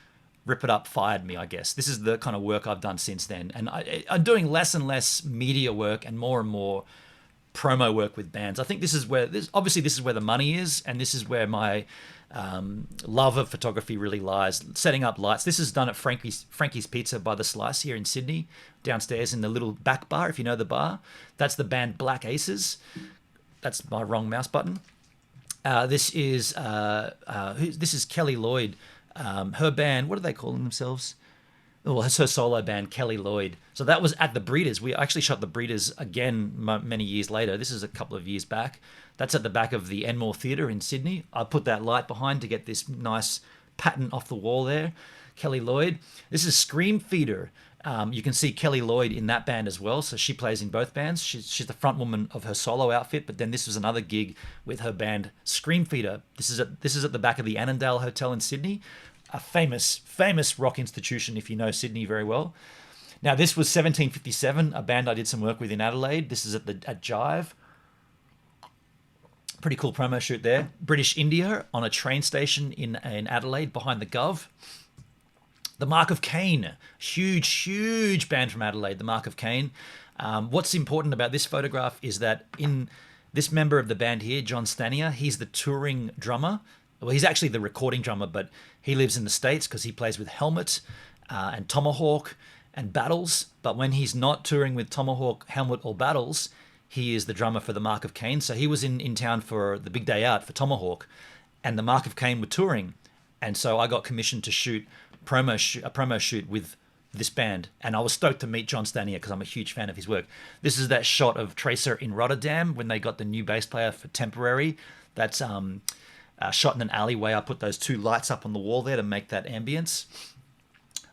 Rip It Up fired me, I guess. This is the kind of work I've done since then. And I'm doing less and less media work and more promo work with bands. I think this is where the money is, and this is where my love of photography really lies. Setting up lights. This is done at Frankie's Pizza by the Slice here in Sydney, downstairs in the little back bar, if you know the bar. That's the band Black Aces. That's my wrong mouse button. This is Kelly Lloyd. Her band, what are they calling themselves? Oh, it's her solo band, Kelly Lloyd. So that was at the Breeders. We actually shot the Breeders again many years later. This is a couple of years back. That's at the back of the Enmore Theatre in Sydney. I put that light behind to get this nice pattern off the wall there. Kelly Lloyd. This is Scream Feeder. You can see Kelly Lloyd in that band as well. So she plays in both bands. She's the front woman of her solo outfit. But then this was another gig with her band Scream Feeder. This is at the back of the Annandale Hotel in Sydney, a famous rock institution if you know Sydney very well. Now this was 1757, a band I did some work with in Adelaide. This is at Jive. Pretty cool promo shoot there. British India on a train station in Adelaide behind the Gov. The Mark of Cain, huge band from Adelaide, the Mark of Cain. What's important about this photograph is that in this member of the band here, John Stanier, he's the touring drummer. Well, he's actually the recording drummer, but he lives in the States because he plays with Helmet and Tomahawk and Battles. But when he's not touring with Tomahawk, Helmet, or Battles, he is the drummer for the Mark of Cain. So he was in town for the big day out for Tomahawk, and the Mark of Cain were touring. And so I got commissioned to shoot a promo shoot with this band, and I was stoked to meet John Stanier because I'm a huge fan of his work. This is that shot of Tracer in Rotterdam when they got the new bass player for Temporary. That's shot in an alleyway. I put those two lights up on the wall there to make that ambience.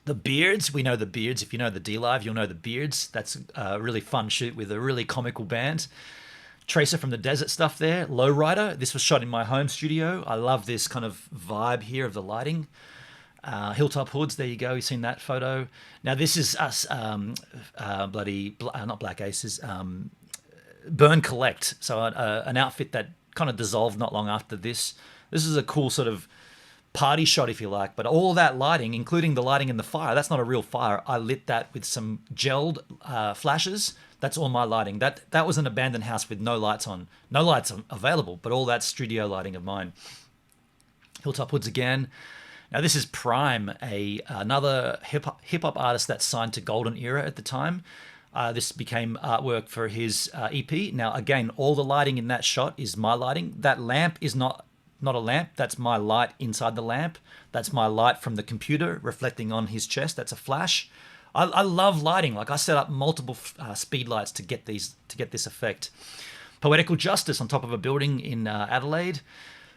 The Beards, we know the Beards. If you know the DLive, you'll know the Beards. That's a really fun shoot with a really comical band. Tracer from the Desert stuff there. Lowrider, this was shot in my home studio. I love this kind of vibe here of the lighting. Hilltop Hoods, there you go. You've seen that photo. Now this is us, not Black Aces, Burn Collect. So an outfit that kind of dissolved not long after this. This is a cool sort of party shot, if you like, but all that lighting, including the lighting in the fire, that's not a real fire. I lit that with some gelled flashes. That's all my lighting. That was an abandoned house with no lights available, but all that studio lighting of mine. Hilltop Hoods again. Now this is Prime, another hip hop artist that signed to Golden Era at the time. This became artwork for his EP. Now again, all the lighting in that shot is my lighting. That lamp is not a lamp. That's my light inside the lamp. That's my light from the computer reflecting on his chest. That's a flash. I love lighting. Like I set up multiple speed lights to get this effect. Poetical Justice on top of a building in Adelaide.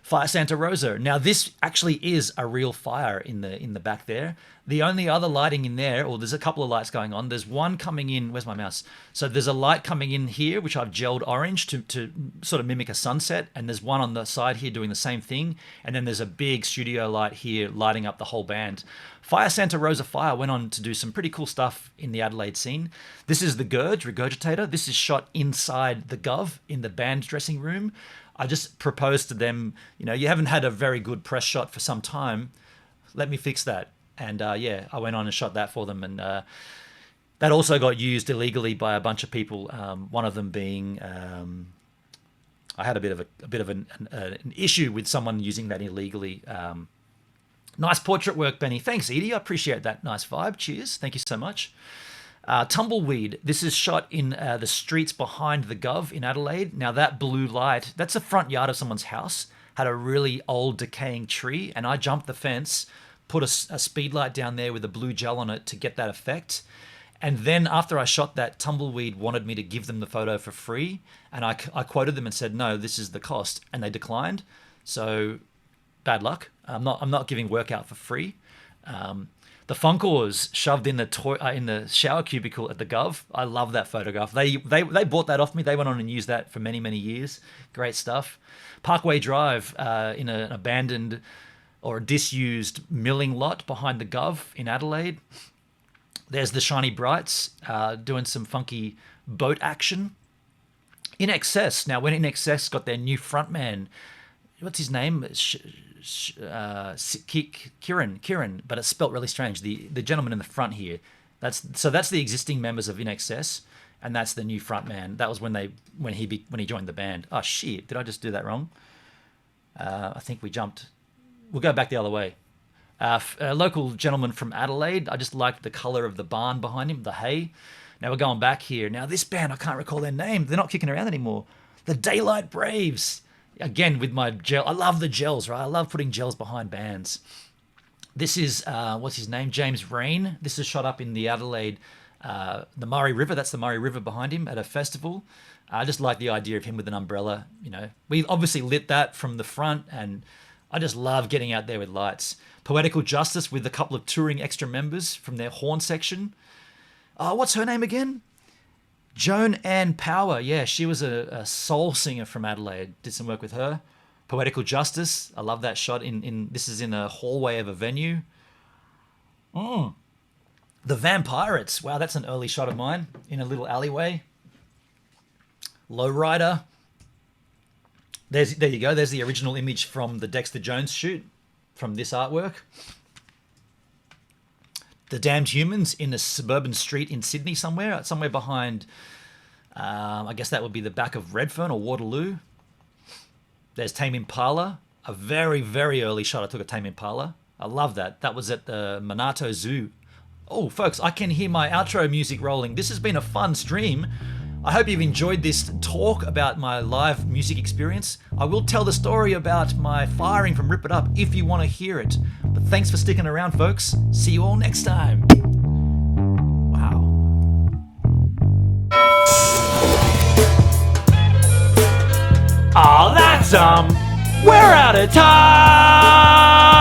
Fire Santa Rosa. Now this actually is a real fire in the back there. The only other lighting in there, or there's a couple of lights going on. There's one coming in. Where's my mouse? So there's a light coming in here, which I've gelled orange to sort of mimic a sunset. And there's one on the side here doing the same thing. And then there's a big studio light here lighting up the whole band. Fire Santa Rosa Fire went on to do some pretty cool stuff in the Adelaide scene. This is the Regurgitator. This is shot inside the Gov in the band dressing room. I just proposed to them, you haven't had a very good press shot for some time. Let me fix that. And I went on and shot that for them. And that also got used illegally by a bunch of people. One of them being, I had a bit of an issue with someone using that illegally. Nice portrait work, Benny. Thanks, Edie. I appreciate that nice vibe. Cheers. Thank you so much. Tumbleweed. This is shot in the streets behind the Gov in Adelaide. Now that blue light, that's the front yard of someone's house, had a really old decaying tree, and I jumped the fence, put a speed light down there with a blue gel on it to get that effect. And then after I shot that, Tumbleweed wanted me to give them the photo for free, and I quoted them and said, no, this is the cost, and they declined. So bad luck. I'm not giving work out for free. The Funkors shoved in the shower cubicle at the Gov. I love that photograph. They bought that off me. They went on and used that for many, many years. Great stuff. Parkway Drive in an abandoned or a disused milling lot behind the Gov in Adelaide. There's the Shiny Brights doing some funky boat action. In Excess. Now, when In Excess got their new frontman, what's his name? Kieran, but it's spelt really strange. The gentleman in the front here, that's the existing members of In Excess, and that's the new front man. That was when he joined the band. Oh shit, did I just do that wrong? I think we jumped. We'll go back the other way. A local gentleman from Adelaide. I just liked the color of the barn behind him, the hay. Now we're going back here. Now this band, I can't recall their name. They're not kicking around anymore. The Daylight Braves. Again, with my gel. I love the gels, right? I love putting gels behind bands. This is, what's his name? James Rain. This is shot up in the Adelaide, the Murray River. That's the Murray River behind him at a festival. I just like the idea of him with an umbrella. We obviously lit that from the front, and I just love getting out there with lights. Poetical Justice with a couple of touring extra members from their horn section. What's her name again? Joan Ann Power. Yeah, she was a soul singer from Adelaide. Did some work with her. Poetical Justice. I love that shot. This is in a hallway of a venue. The Vampirates. Wow, that's an early shot of mine in a little alleyway. Lowrider. There you go. There's the original image from the Dexter Jones shoot from this artwork. The Damned Humans in a suburban street in Sydney somewhere behind, I guess that would be the back of Redfern or Waterloo. There's Tame Impala, a very, very early shot I took of Tame Impala. I love that. That was at the Monarto Zoo. Oh, folks, I can hear my outro music rolling. This has been a fun stream. I hope you've enjoyed this talk about my live music experience. I will tell the story about my firing from Rip It Up if you want to hear it. But thanks for sticking around, folks. See you all next time. Wow. Oh, that's we're out of time.